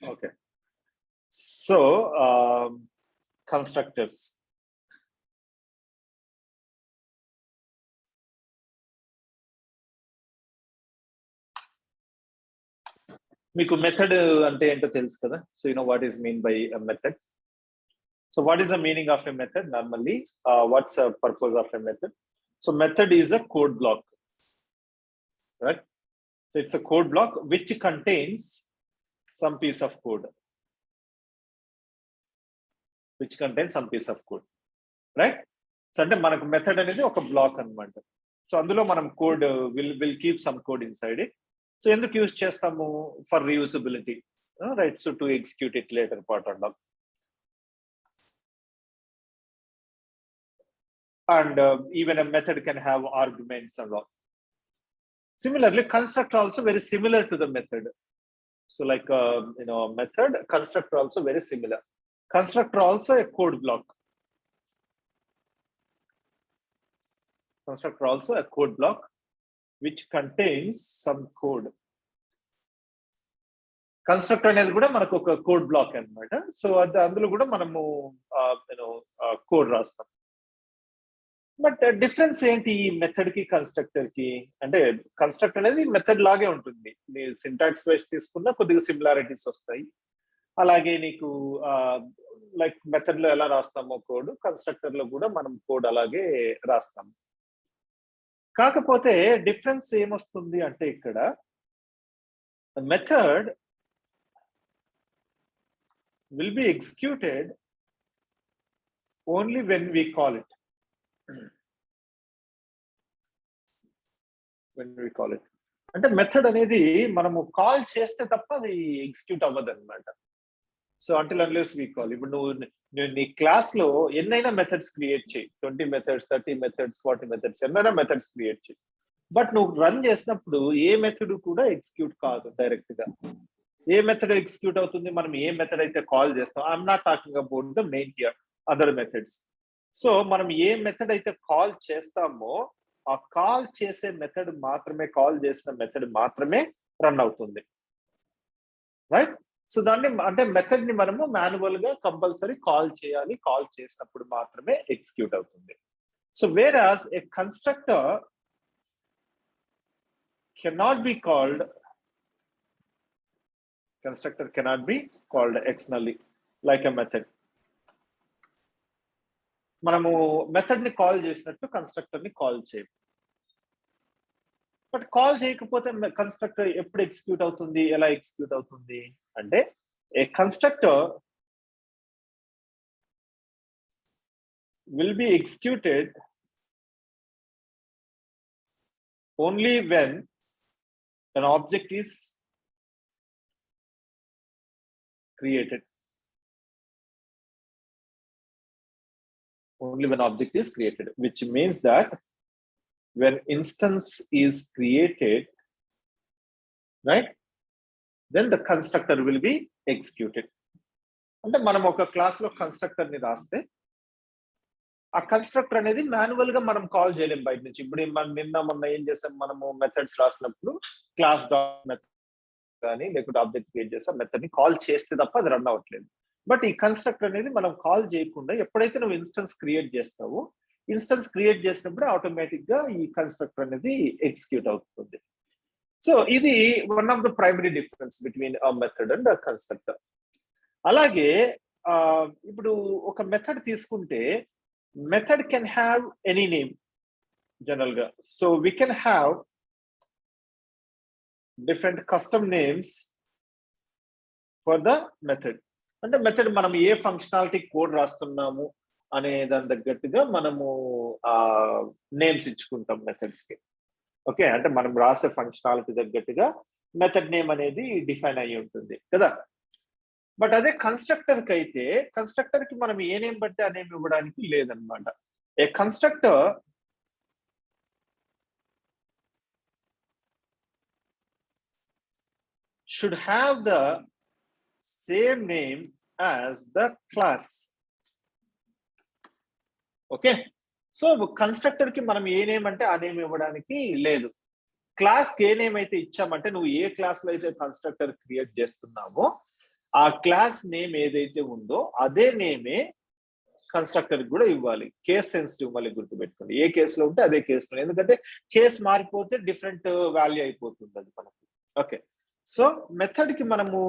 Okay. So, constructors. మీకు method అంటే ఏంటో తెలుసు కదా. So you know what is mean by a method. So what is the meaning of a method normally? What's the purpose of a method? So method is a code block, right? So it's a code block which contains some piece of code, right? So అంటే మనకు method అనేది ఒక black అన్నమాట. So అందులో మనం code will keep some code inside it. So ఎందుకు use చేస్తాము? For reusability, right? So to execute it later part and all. And even a method can have arguments and all. Similarly, constructor also very similar to the method. So like method, constructor also very similar. Constructor also a code block. Constructor also a code block which contains some code. Constructor అనేది కూడా మనకు ఒక code block అన్నమాట. So అందులో కూడా మనము code రాస్తాం. But difference ఏంటి ఈ మెథడ్ కి కన్స్ట్రక్టర్ కి? అంటే కన్స్ట్రక్టర్ అనేది మెథడ్ లాగే ఉంటుంది. నీ సింటాక్స్ వైస్ తీసుకున్నా కొద్దిగా సిమిలారిటీస్ వస్తాయి. అలాగే నీకు లైక్ మెథడ్ లో ఎలా రాస్తామో కోడ్, కన్స్ట్రక్టర్ లో కూడా మనం కోడ్ అలాగే రాస్తాము. కాకపోతే డిఫరెన్స్ ఏమొస్తుంది అంటే ఇక్కడ method will be executed only when we call it. అంటే మెథడ్ అనేది మనము కాల్ చేస్తే తప్ప అది ఎగ్జిక్యూట్ అవ్వదు అనమాట. So until unless we call. ఇప్పుడు నువ్వు నీ క్లాస్ లో ఎన్నైనా మెథడ్స్ క్రియేట్ చేయి, 20 మెథడ్స్, 30 మెథడ్స్, 40 మెథడ్స్, ఎన్నైనా మెథడ్స్ క్రియేట్ చేయి. బట్ నువ్వు రన్ చేసినప్పుడు ఏ మెథడ్ కూడా ఎగ్జిక్యూట్ కాదు డైరెక్ట్ గా. ఏ మెథడ్ ఎగ్జిక్యూట్ అవుతుంది? మనం ఏ మెథడ్ అయితే కాల్ చేస్తాం. I'm not talking about the main here, other methods. So మనం ఏ మెథడ్ అయితే కాల్ చేస్తామో ఆ కాల్ చేసే మెథడ్ మాత్రమే, కాల్ చేసిన మెథడ్ మాత్రమే రన్ అవుతుంది, రైట్? సో దాన్ని అంటే మెథడ్ ని మనము మాన్యువల్ గా కంపల్సరీ కాల్ చేయాలి. కాల్ చేసినప్పుడు మాత్రమే ఎగ్జిక్యూట్ అవుతుంది. So whereas a constructor cannot be called externally like a method. మనము మెథడ్ ని కాల్ చేసినట్టు కన్స్ట్రక్టర్ ని కాల్ చేయం. బట్ కాల్ చేయకపోతే కన్స్ట్రక్టర్ ఎప్పుడు ఎగ్జిక్యూట్ అవుతుంది? ఎలా ఎగ్జిక్యూట్ అవుతుంది అంటే a constructor will be executed only when an object is created. Only when object is created, which means that when instance is created, right, then the constructor will be executed. అంటే మనం ఒక class లో constructor ని రాస్తే ఆ constructor అనేది manual గా మనం కాల్ చేయలేం బయట నుంచి. ఇప్పుడు మొన్న ఏం చేసాం, మనము మెథడ్స్ రాసినప్పుడు క్లాస్ డాట్ మెథడ్ కానీ లేకపోతే ఆబ్జెక్ట్ క్రియేట్ చేస్తాం, మెథడ్ ని కాల్ చేస్తే తప్ప అది రన్ అవ్వట్లేదు. బట్ ఈ కన్స్ట్రక్టర్ అనేది మనం కాల్ చేయకుండా ఎప్పుడైతే నువ్వు ఇన్స్టెన్స్ క్రియేట్ చేస్తావో, ఇన్స్టెన్స్ క్రియేట్ చేసినప్పుడు ఆటోమేటిక్ గా ఈ కన్స్ట్రక్టర్ అనేది ఎగ్జిక్యూట్ అవుతుంది. సో ఇది one of the primary difference between a method and a constructor. అలాగే ఇప్పుడు ఒక మెథడ్ తీసుకుంటే method can have any name general గా. So we can have different custom names for the method. అంటే method మనం ఏ ఫంక్షనాలిటీ కోడ్ రాస్తున్నాము అనే దాని తగ్గట్టుగా మనము నేమ్స్ ఇచ్చుకుంటాం మెథడ్స్ కి. ఓకే, అంటే మనం రాసే ఫంక్షనాలిటీ తగ్గట్టుగా మెథడ్ నేమ్ అనేది డిఫైన్ అయ్యి ఉంటుంది కదా. బట్ అదే కన్స్ట్రక్టర్ కి అయితే కన్స్ట్రక్టర్ కి మనం ఏ నేమ్ బట్టి ఆ నేమ్ ఇవ్వడానికి లేదనమాట. A constructor should have the same name as the class. Okay, so constructor కి మనం ఏ నేమ్ అంటే ఆ నేమ్ ఇవ్వడానికి లేదు. క్లాస్ కి ఏ నేమ్ అయితే ఇచ్చామంటే నువ్వు ఏ క్లాస్ లో అయితే కన్స్ట్రక్టర్ క్రియేట్ చేస్తున్నావో ఆ క్లాస్ నేమ్ ఏదైతే ఉందో అదే నేమే కన్స్ట్రక్టర్ కూడా ఇవ్వాలి. కేస్ సెన్సిటివ్, మళ్ళీ గుర్తుపెట్టుకోండి. ఏ కేసులో ఉంటే అదే కేసులో, ఎందుకంటే కేసు మారిపోతే డిఫరెంట్ వాల్యూ అయిపోతుంది అది మనకు. ఓకే, సో మెథడ్ కి మనము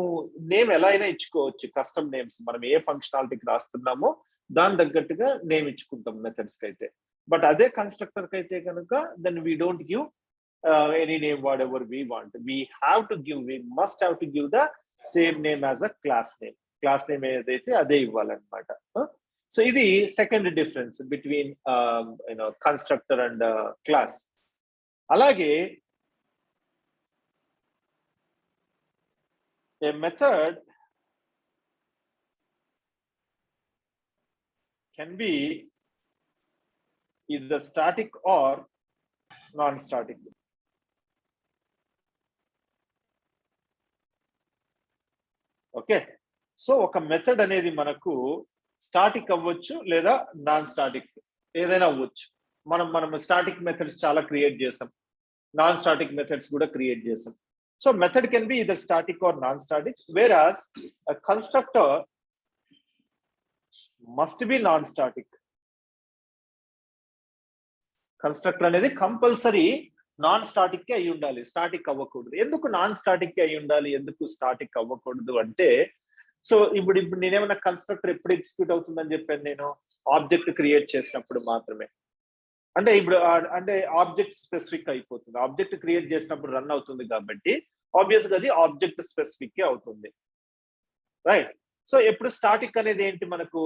నేమ్ ఎలా అయినా ఇచ్చుకోవచ్చు. కస్టమ్ నేమ్స్ మనం ఏ ఫంక్షనాలిటీకి రాస్తున్నామో దాని తగ్గట్టుగా నేమ్ ఇచ్చుకుంటాం మెథడ్స్ కి అయితే. బట్ అదే కన్స్ట్రక్టర్ కి అయితే కనుక then we don't give any name whatever we want. We must have to give the same name as a class name. Class name ఏదైతే అదే ఇవ్వాలన్నమాట. సో ఇది second difference between constructor and class. అలాగే a method can be either static or non-static. Okay, so ఒక method అనేది మనకు static అవ్వచ్చు లేదా non static, ఏదైనా అవ్వచ్చు. మనం స్టాటిక్ మెథడ్స్ చాలా క్రియేట్ చేసాం, నాన్ స్టాటిక్ మెథడ్స్ కూడా క్రియేట్ చేసాం. So method can be either static or non static, whereas constructor must be non static. Constructor అనేది కంపల్సరీ నాన్ స్టాటిక్ కి అయి ఉండాలి, స్టాటిక్ అవ్వకూడదు. ఎందుకు నాన్ స్టాటిక్ కి అయి ఉండాలి, ఎందుకు స్టాటిక్ అవ్వకూడదు అంటే, సో ఇప్పుడు నేనేమన్నా కన్స్ట్రక్టర్ ఎప్పుడు ఎగ్జిక్యూట్ అవుతుందని చెప్పాను, నేను ఆబ్జెక్ట్ క్రియేట్ చేసినప్పుడు మాత్రమే. అంటే ఇప్పుడు అంటే ఆబ్జెక్ట్ స్పెసిఫిక్ అయిపోతుంది. ఆబ్జెక్ట్ క్రియేట్ చేసినప్పుడు రన్ అవుతుంది కాబట్టి ఆబ్వియస్ గా అది ఆబ్జెక్ట్ స్పెసిఫిక్ అవుతుంది, రైట్? సో ఎప్పుడు స్టాటిక్ అనేది ఏంటి మనకు,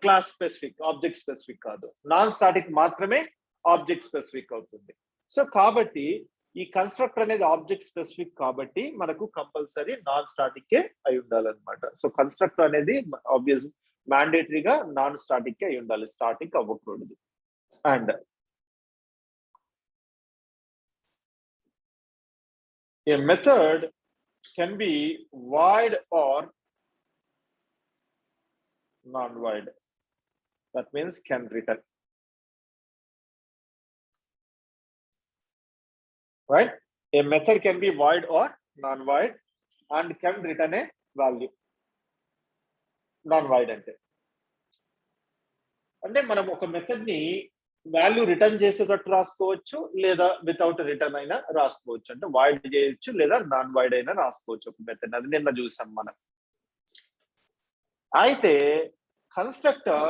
క్లాస్ స్పెసిఫిక్, ఆబ్జెక్ట్ స్పెసిఫిక్ కాదు. నాన్ స్టాటిక్ మాత్రమే ఆబ్జెక్ట్ స్పెసిఫిక్ అవుతుంది. సో కాబట్టి ఈ కన్స్ట్రక్టర్ అనేది ఆబ్జెక్ట్ స్పెసిఫిక్ కాబట్టి మనకు కంపల్సరీ నాన్ స్టాటిక్ అయి ఉండాలన్నమాట. సో కన్స్ట్రక్టర్ అనేది ఆబ్వియస్ మ్యాండేటరీగా నాన్ స్టాటిక్ అయి ఉండాలి, స్టాటిక్ అవ్వకూడదు. And a method can be void or non-void. That means can return, right? A method can be void or non-void and can return a value. Non-void అంటే మనం ఒక method ని value return చేసేటట్టు రాసుకోవచ్చు, లేదా వితౌట్ రిటర్న్ అయినా రాసుకోవచ్చు. అంటే వాయిడ్ చేయొచ్చు లేదా నాన్ వాయిడ్ అయినా రాసుకోవచ్చు ఒక మెథడ్. అది నిన్న చూసాం మనం. అయితే constructor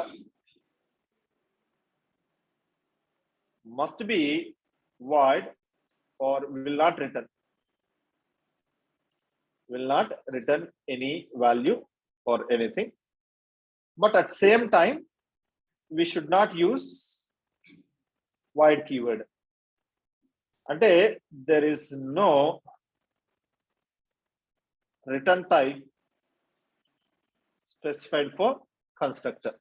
must B void or will not return any value or anything. But at same time we should not use void keyword. Ante there is no return type specified for constructor.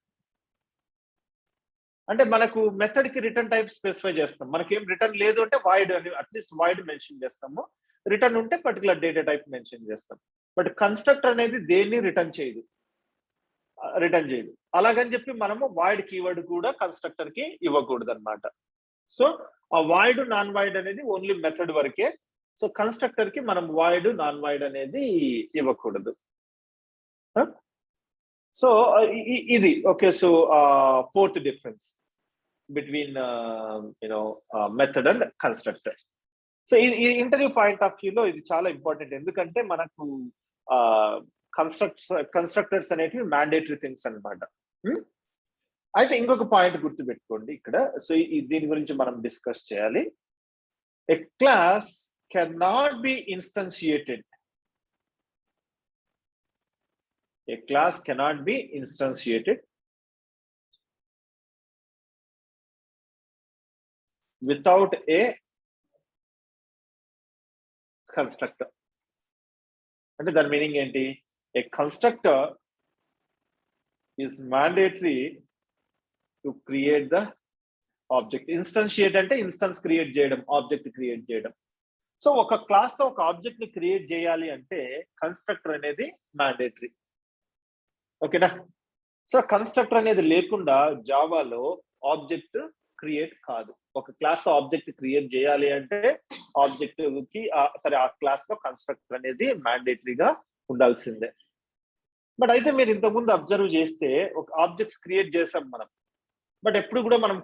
అంటే మనకు method కి return type specify చేస్తాం. మనకేం return లేదు అంటే void అని at least void mention చేస్తాము, return ఉంటే పర్టికులర్ డేటా టైప్ మెన్షన్ చేస్తాం. బట్ కన్స్ట్రక్టర్ అనేది దేన్ని రిటర్న్ చేయదు. అలాగని చెప్పి మనము వాయిడ్ కీవర్డ్ కూడా కన్స్ట్రక్టర్ కి ఇవ్వకూడదు అనమాట. సో ఆ వాయిడ్ నాన్ వాయిడ్ అనేది ఓన్లీ మెథడ్ వరకే. సో కన్స్ట్రక్టర్ కి మనం వాయిడ్ నాన్ వాయిడ్ అనేది ఇవ్వకూడదు. సో ఇది okay. So fourth difference between method and constructor. So ఈ ఇంటర్వ్యూ పాయింట్ ఆఫ్ వ్యూలో ఇది చాలా ఇంపార్టెంట్, ఎందుకంటే మనకు కన్స్ట్రక్టర్స్ అనేటివి మ్యాండేటరీ థింగ్స్ అనమాట. అయితే ఇంకొక పాయింట్ గుర్తుపెట్టుకోండి ఇక్కడ. సో దీని గురించి మనం డిస్కస్ చేయాలి. A class can not be instantiated. A class cannot be instantiated without a constructor. అంటే దాని మీనింగ్ ఏంటి? A constructor is mandatory to create the object. Instantiate అంటే ఇన్స్టెన్స్ క్రియేట్ చేయడం, ఆబ్జెక్ట్ క్రియేట్ చేయడం. సో ఒక క్లాస్ తో ఒక ఆబ్జెక్ట్ ని క్రియేట్ చేయాలి అంటే కన్స్ట్రక్టర్ అనేది మ్యాండేటరీ. ఓకేనా? సో కన్స్ట్రక్టర్ అనేది లేకుండా జావాలో ఆబ్జెక్ట్ క్రియేట్ కాదు. ఒక క్లాస్ లో ఆబ్జెక్ట్ క్రియేట్ చేయాలి అంటే ఆబ్జెక్ట్ కి ఆ క్లాస్ లో కన్స్ట్రక్టర్ అనేది మ్యాండేటరీగా ఉండాల్సిందే. బట్ అయితే మీరు ఇంతకుముందు అబ్జర్వ్ చేస్తే ఒక ఆబ్జెక్ట్స్ క్రియేట్ చేసాం మనం, బట్ ఎప్పుడు కూడా మనం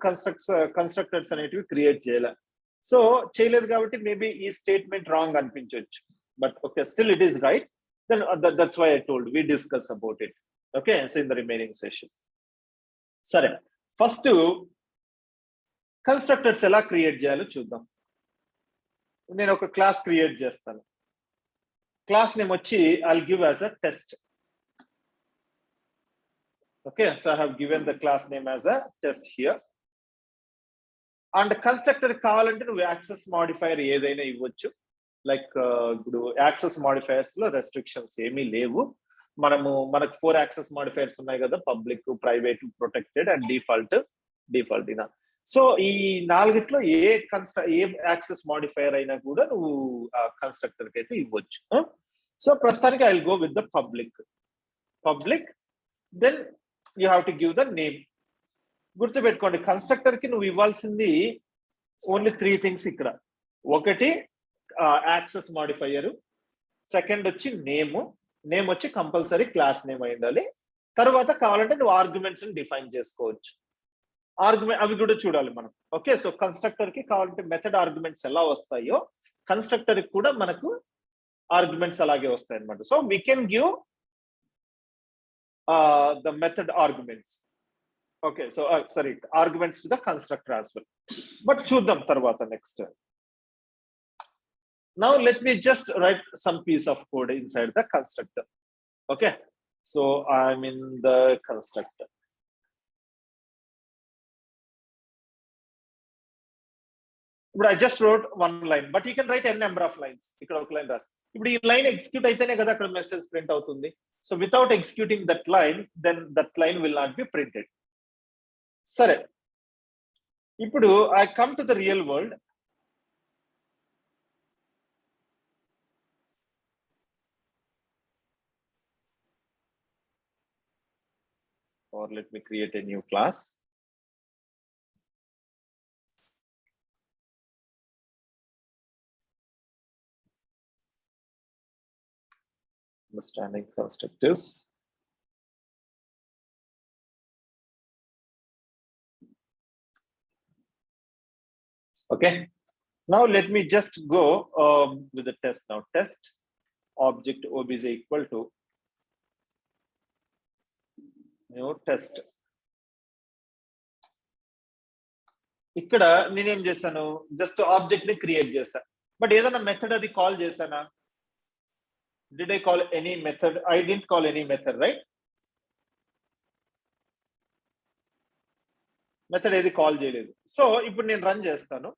కన్స్ట్రక్టర్స్ అనేటివి క్రియేట్ చేయలే. సో చేయలేదు కాబట్టి మేబీ ఈ స్టేట్మెంట్ రాంగ్ అనిపించవచ్చు, but okay still it is right. Then that's why I told we discuss about it. Okay, so in the remaining session. సరే, ఫస్ట్ కన్స్ట్రక్టర్స్ ఎలా క్రియేట్ చేయాలో చూద్దాం. నేను ఒక క్లాస్ క్రియేట్ చేస్తాను. క్లాస్ నేమ్ వచ్చి I'll give as a test. Okay, so I have given the class name as a test here. And constructor కావాలంటే నువ్వు యాక్సెస్ మాడిఫైయర్ ఏదైనా ఇవ్వచ్చు. లైక్ ఇప్పుడు యాక్సెస్ మాడిఫైయర్స్ లో రెస్ట్రిక్షన్స్ ఏమీ లేవు. మనకు 4 యాక్సెస్ మాడిఫైయర్స్ ఉన్నాయి కదా, public, private, protected and default ఇనా. సో ఈ 4ట్లో ఏ యాక్సెస్ మాడిఫైయర్ అయినా కూడా నువ్వు కన్స్ట్రక్టర్ కి అయితే ఇవ్వచ్చు. సో ప్రస్తుతానికి I will go with the public. Then you have to give the name. గుర్తుపెట్టుకోండి, కన్స్ట్రక్టర్ కి నువ్వు ఇవ్వాల్సింది ఓన్లీ 3 థింగ్స్ ఇక్కడ. ఒకటి యాక్సెస్ మాడిఫైయర్, సెకండ్ వచ్చి నేమ్ వచ్చి కంపల్సరీ క్లాస్ నేమ్ అయి ఉండాలి. తర్వాత కావాలంటే నువ్వు ఆర్గ్యుమెంట్స్ డిఫైన్ చేసుకోవచ్చు. అవి కూడా చూడాలి మనం. ఓకే, సో కన్స్ట్రక్టర్ కి కావాలంటే మెథడ్ ఆర్గ్యుమెంట్స్ ఎలా వస్తాయో కన్స్ట్రక్టర్ కి కూడా మనకు ఆర్గ్యుమెంట్స్ అలాగే వస్తాయి అన్నమాట. So we can give the method arguments. Okay, so sorry, arguments to the constructor as well. But చూద్దాం తర్వాత next. Now let me just write some piece of code inside the constructor. Okay, so I'm in the constructor. But I just wrote 1 line, but you can write n number of lines. ఇక్కడ ఒక line రాసి ఇప్పుడు ఈ line execute అయితేనే కదా అక్కడ message print అవుతుంది. So without executing that line, then that line will not be printed. సరే, ఇప్పుడు I come to the real world. Or let me create a new class. Understanding constructors. Okay, now let me just go with the test now. Test object obj equal to new test. ఇక్కడ నేనేం చేశాను, just object ని create చేశాను. But ఏదైనా method అది call చేశానా? Did I call any method? I didn't call any method, right? Method ఏది call చేయలేదు. సో ఇప్పుడు నేను రన్ చేస్తాను.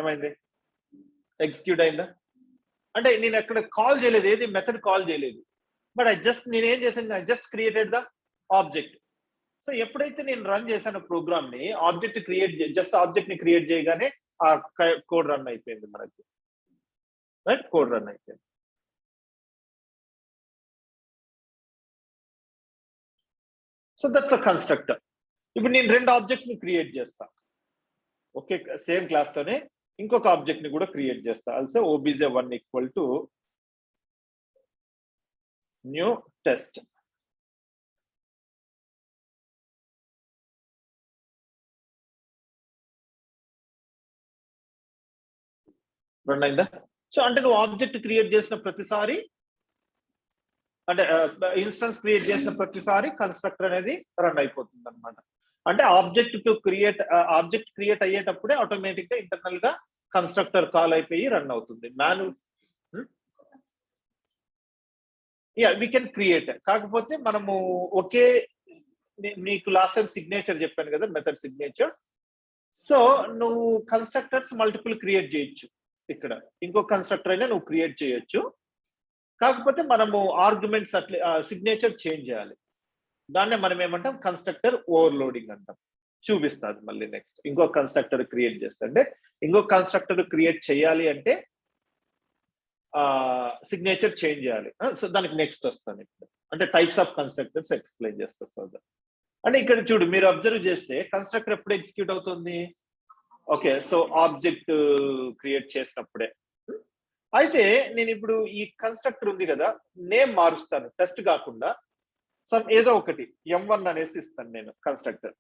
ఏమైంది? ఎగ్జిక్యూట్ అయిందా? అంటే నేను ఎక్కడ కాల్ చేయలేదు, ఏది మెథడ్ కాల్ చేయలేదు. బట్ నేనేం చేశాను, I just created the object. So ఎప్పుడైతే నేను రన్ చేశాను ప్రోగ్రామ్ ని, ఆబ్జెక్ట్ ని క్రియేట్ చేయగానే ఆ కోడ్ రన్ అయిపోయింది మనకి, రైట్? కోడ్ రన్ అయిపోయింది. So that's a constructor. ఇప్పుడు నేను 2 ఆబ్జెక్ట్స్ ని క్రియేట్ చేస్తా. ఓకే, సేమ్ క్లాస్ తోనే ఇంకొక ఆబ్జెక్ట్ ని కూడా క్రియేట్ చేస్తా. Also obj1 equal to new test. Run అయిందా? సో అంటే నువ్వు ఆబ్జెక్ట్ క్రియేట్ చేసిన ప్రతిసారి, అంటే ఇన్స్టెన్స్ క్రియేట్ చేసిన ప్రతిసారి కన్స్ట్రక్టర్ అనేది రన్ అయిపోతుంది అనమాట. అంటే ఆబ్జెక్ట్ క్రియేట్ అయ్యేటప్పుడే ఆటోమేటిక్ గా ఇంటర్నల్ గా కన్స్ట్రక్టర్ కాల్ అయిపోయి రన్ అవుతుంది. We can create. కాకపోతే మనము ఒకే, నీకు లాస్ట్ టైం సిగ్నేచర్ చెప్పాను కదా, మెథడ్ సిగ్నేచర్. సో నువ్వు కన్స్ట్రక్టర్స్ మల్టిపుల్ క్రియేట్ చేయొచ్చు. ఇక్కడ ఇంకో కన్స్ట్రక్టర్ అయినా నువ్వు క్రియేట్ చేయొచ్చు. కాకపోతే మనము ఆర్గ్యుమెంట్స్ అట్లే సిగ్నేచర్ చేంజ్ చేయాలి. దాన్నే మనం ఏమంటాం, కన్స్ట్రక్టర్ ఓవర్లోడింగ్ అంటాం. చూపిస్తుంది మళ్ళీ నెక్స్ట్. ఇంకో కన్స్ట్రక్టర్ క్రియేట్ చేస్తా అంటే, ఇంకో కన్స్ట్రక్టర్ క్రియేట్ చేయాలి అంటే సిగ్నేచర్ చేంజ్ చేయాలి. సో దానికి నెక్స్ట్ వస్తాను ఇప్పుడు. అంటే టైప్స్ ఆఫ్ కన్స్ట్రక్టర్స్ ఎక్స్ప్లెయిన్ చేస్తా ఫర్దర్. అంటే ఇక్కడ చూడు, మీరు అబ్జర్వ్ చేస్తే కన్స్ట్రక్టర్ ఎప్పుడు ఎగ్జిక్యూట్ అవుతుంది? ఓకే, సో ఆబ్జెక్ట్ క్రియేట్ చేసినప్పుడే. అయితే నేను ఇప్పుడు ఈ కన్స్ట్రక్టర్ ఉంది కదా, నేమ్ మారుస్తాను టెస్ట్ కాకుండా. ఈ కన్స్ట్రక్టర్ ఉంది కదా, నేమ్ మారుస్తాను టెస్ట్ కాకుండా. సమ్ ఏదో ఒకటి m1 అనేసి ఇస్తాను నేను కన్స్ట్రక్టర్.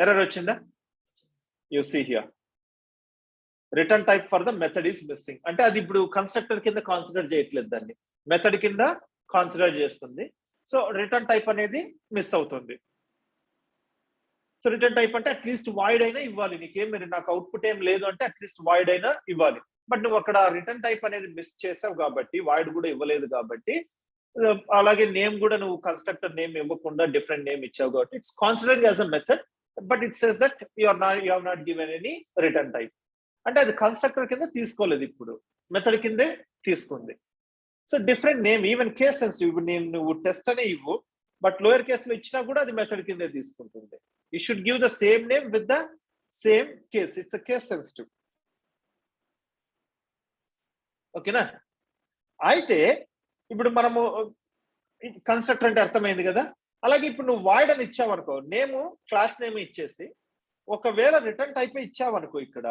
ఎర్రర్ వచ్చిందా? You see here return type for the method is missing. అంటే అది ఇప్పుడు కన్స్ట్రక్టర్ కింద కాన్సిడర్ చేయట్లేదు, దాన్ని మెథడ్ కింద కాన్సిడర్ చేస్తుంది. సో రిటర్న్ టైప్ అనేది మిస్ అవుతుంది. సో రిటర్న్ టైప్ అంటే అట్లీస్ట్ వాయిడ్ అయినా ఇవ్వాలి. నాకు అవుట్పుట్ ఏం లేదు అంటే అట్లీస్ట్ వాయిడ్ అయినా ఇవ్వాలి. బట్ నువ్వు అక్కడ రిటర్న్ టైప్ అనేది మిస్ చేసావు కాబట్టి, వాయిడ్ కూడా ఇవ్వలేదు కాబట్టి, అలాగే నేమ్ కూడా నువ్వు కన్స్ట్రక్టర్ నేమ్ ఇవ్వకుండా డిఫరెంట్ నేమ్ ఇచ్చావు కాబట్టి it's considering as a method, but it says that you have not given any return type. అంటే అది కన్స్ట్రక్టర్ కింద తీసుకోలేదు, ఇప్పుడు మెథడ్ కిందే తీసుకుంది. So different name, even case sensitive. ఇప్పుడు నువ్వు టెస్ట్ అనే ఇవ్వు, బట్ లోయర్ కేస్ లో ఇచ్చినా కూడా అది మెథడ్ కిందే తీసుకుంటుంది. You should give the same name with the same case. It's a case sensitive. ఓకేనా? అయితే ఇప్పుడు మనము కన్స్ట్రక్టర్ అంటే అర్థమైంది కదా. అలాగే ఇప్పుడు నువ్వు వాయిడ్ అని ఇచ్చావనుకో, నేము క్లాస్ నేమ్ ఇచ్చేసి ఒకవేళ రిటర్న్ టైప్ ఇచ్చావనుకో, ఇక్కడ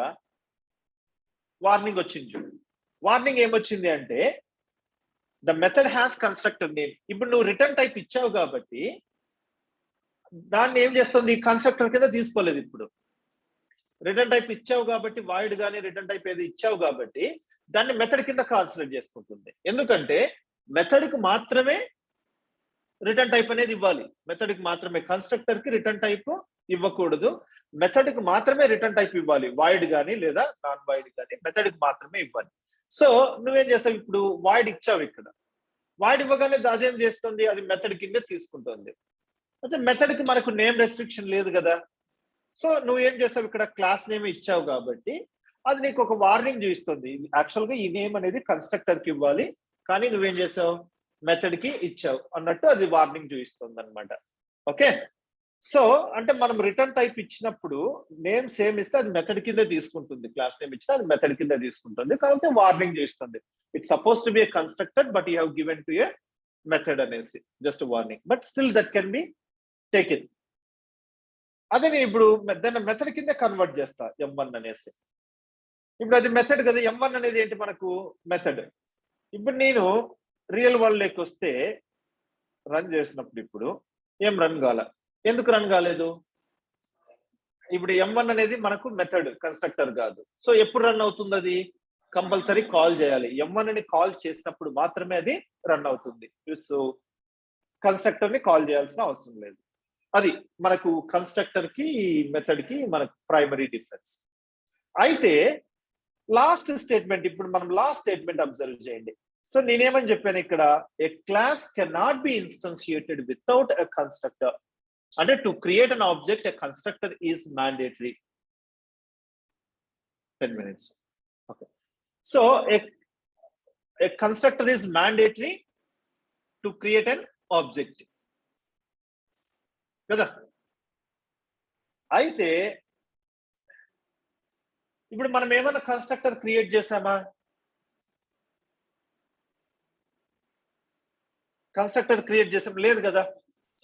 వార్నింగ్ వచ్చింది చూడు. వార్నింగ్ ఏమొచ్చింది అంటే the method has constructor name. ఇప్పుడు నువ్వు రిటర్న్ టైప్ ఇచ్చావు కాబట్టి దాన్ని ఏం చేస్తుంది, కన్స్ట్రక్టర్ కింద తీసుకోలేదు. ఇప్పుడు రిటర్న్ టైప్ ఇచ్చావు కాబట్టి, వాయిడ్ గానీ రిటర్న్ టైప్ ఏది ఇచ్చావు కాబట్టి దాన్ని మెథడ్ కింద కాన్సిడర్ చేసుకుంటుంది. ఎందుకంటే మెథడ్ కి మాత్రమే రిటర్న్ టైప్ అనేది ఇవ్వాలి. మెథడ్ కి మాత్రమే, కన్స్ట్రక్టర్ కి రిటర్న్ టైప్ ఇవ్వకూడదు. మెథడ్ కి మాత్రమే రిటర్న్ టైప్ ఇవ్వాలి, వాయిడ్ గానీ లేదా నాన్ వాయిడ్ గానీ మెథడ్ కి మాత్రమే ఇవ్వాలి. సో నువ్వేం చేస్తావు, ఇప్పుడు వాయిడ్ ఇచ్చావు. ఇక్కడ వాయిడ్ ఇవ్వగానే అదేం చేస్తుంది, అది మెథడ్ కింద తీసుకుంటుంది. అయితే మెథడ్ కి మనకు నేమ్ రెస్ట్రిక్షన్ లేదు కదా. సో నువ్వేం చేస్తావు, ఇక్కడ క్లాస్ నేమ్ ఇచ్చావు కాబట్టి అది నీకు ఒక వార్నింగ్ చూపిస్తుంది. యాక్చువల్ గా ఈ నేమ్ అనేది కన్స్ట్రక్టర్ కి ఇవ్వాలి, కానీ నువ్వేం చేసావు, మెథడ్ కి ఇచ్చావు అన్నట్టు అది వార్నింగ్ చూపిస్తుంది అనమాట. ఓకే. సో అంటే మనం రిటర్న్ టైప్ ఇచ్చినప్పుడు నేమ్ సేమ్ ఇస్తే అది మెథడ్ కింద తీసుకుంటుంది. క్లాస్ నేమ్ ఇచ్చినా అది మెథడ్ కింద తీసుకుంటుంది, కాబట్టి వార్నింగ్ చూపిస్తుంది. It's suppose to be a constructor but you have given to a method అనేసి just warning, but still that can be taken. అదే నేను ఇప్పుడు దాన్ని మెథడ్ కింద కన్వర్ట్ చేస్తా m1 అనేసి. ఇప్పుడు అది మెథడ్ కదా, m1 అనేది ఏంటి మనకు మెథడ్. ఇప్పుడు నేను రియల్ వరల్డ్ లోకి వస్తే రన్ చేసినప్పుడు ఇప్పుడు ఏం రన్ కాల. ఎందుకు రన్ కాలేదు, ఇప్పుడు m1 అనేది మనకు మెథడ్, కన్స్ట్రక్టర్ కాదు. సో ఎప్పుడు రన్ అవుతుంది, అది కంపల్సరీ కాల్ చేయాలి. m1 ని కాల్ చేసినప్పుడు మాత్రమే అది రన్ అవుతుంది. సో కన్స్ట్రక్టర్ ని కాల్ చేయాల్సిన అవసరం లేదు. అది మనకు కన్స్ట్రక్టర్ కి మెథడ్ కి మనకు ప్రైమరీ డిఫరెన్స్. అయితే లాస్ట్ స్టేట్మెంట్, ఇప్పుడు మనం లాస్ట్ స్టేట్మెంట్ అబ్జర్వ్ చేయండి. సో నేనేమని చెప్పాను ఇక్కడ, a class can not be instantiated without a constructor. అంటే to create an object a constructor is mandatory. 10 minutes. Okay. So a constructor is mandatory to create an object. కదా. అయితే ఇప్పుడు మనం ఏమైనా కన్స్ట్రక్టర్ క్రియేట్ చేసామా, కన్స్ట్రక్టర్ క్రియేట్ చేసాం లేదు కదా.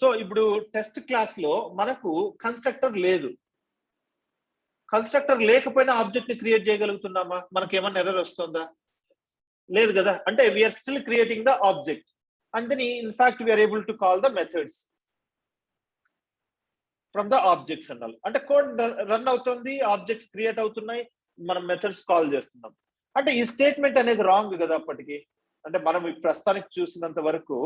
సో ఇప్పుడు టెస్ట్ క్లాస్ లో మనకు కన్స్ట్రక్టర్ లేదు. కన్స్ట్రక్టర్ లేకపోయినా ఆబ్జెక్ట్ ని క్రియేట్ చేయగలుగుతున్నామా, మనకి ఏమన్నా ఎర్రర్ వస్తుందా, లేదు కదా. అంటే we are still creating the object and then in fact we are able to call the methods from the objects అన్నాడు. అంటే కోడ్ రన్ అవుతుంది, ఆబ్జెక్ట్స్ క్రియేట్ అవుతున్నాయి, మనం మెథడ్స్ కాల్ చేస్తున్నాం. అంటే ఈ స్టేట్మెంట్ అనేది రాంగ్ కదా అప్పటికి. అంటే మనం ప్రస్తుతానికి చూసినంత వరకు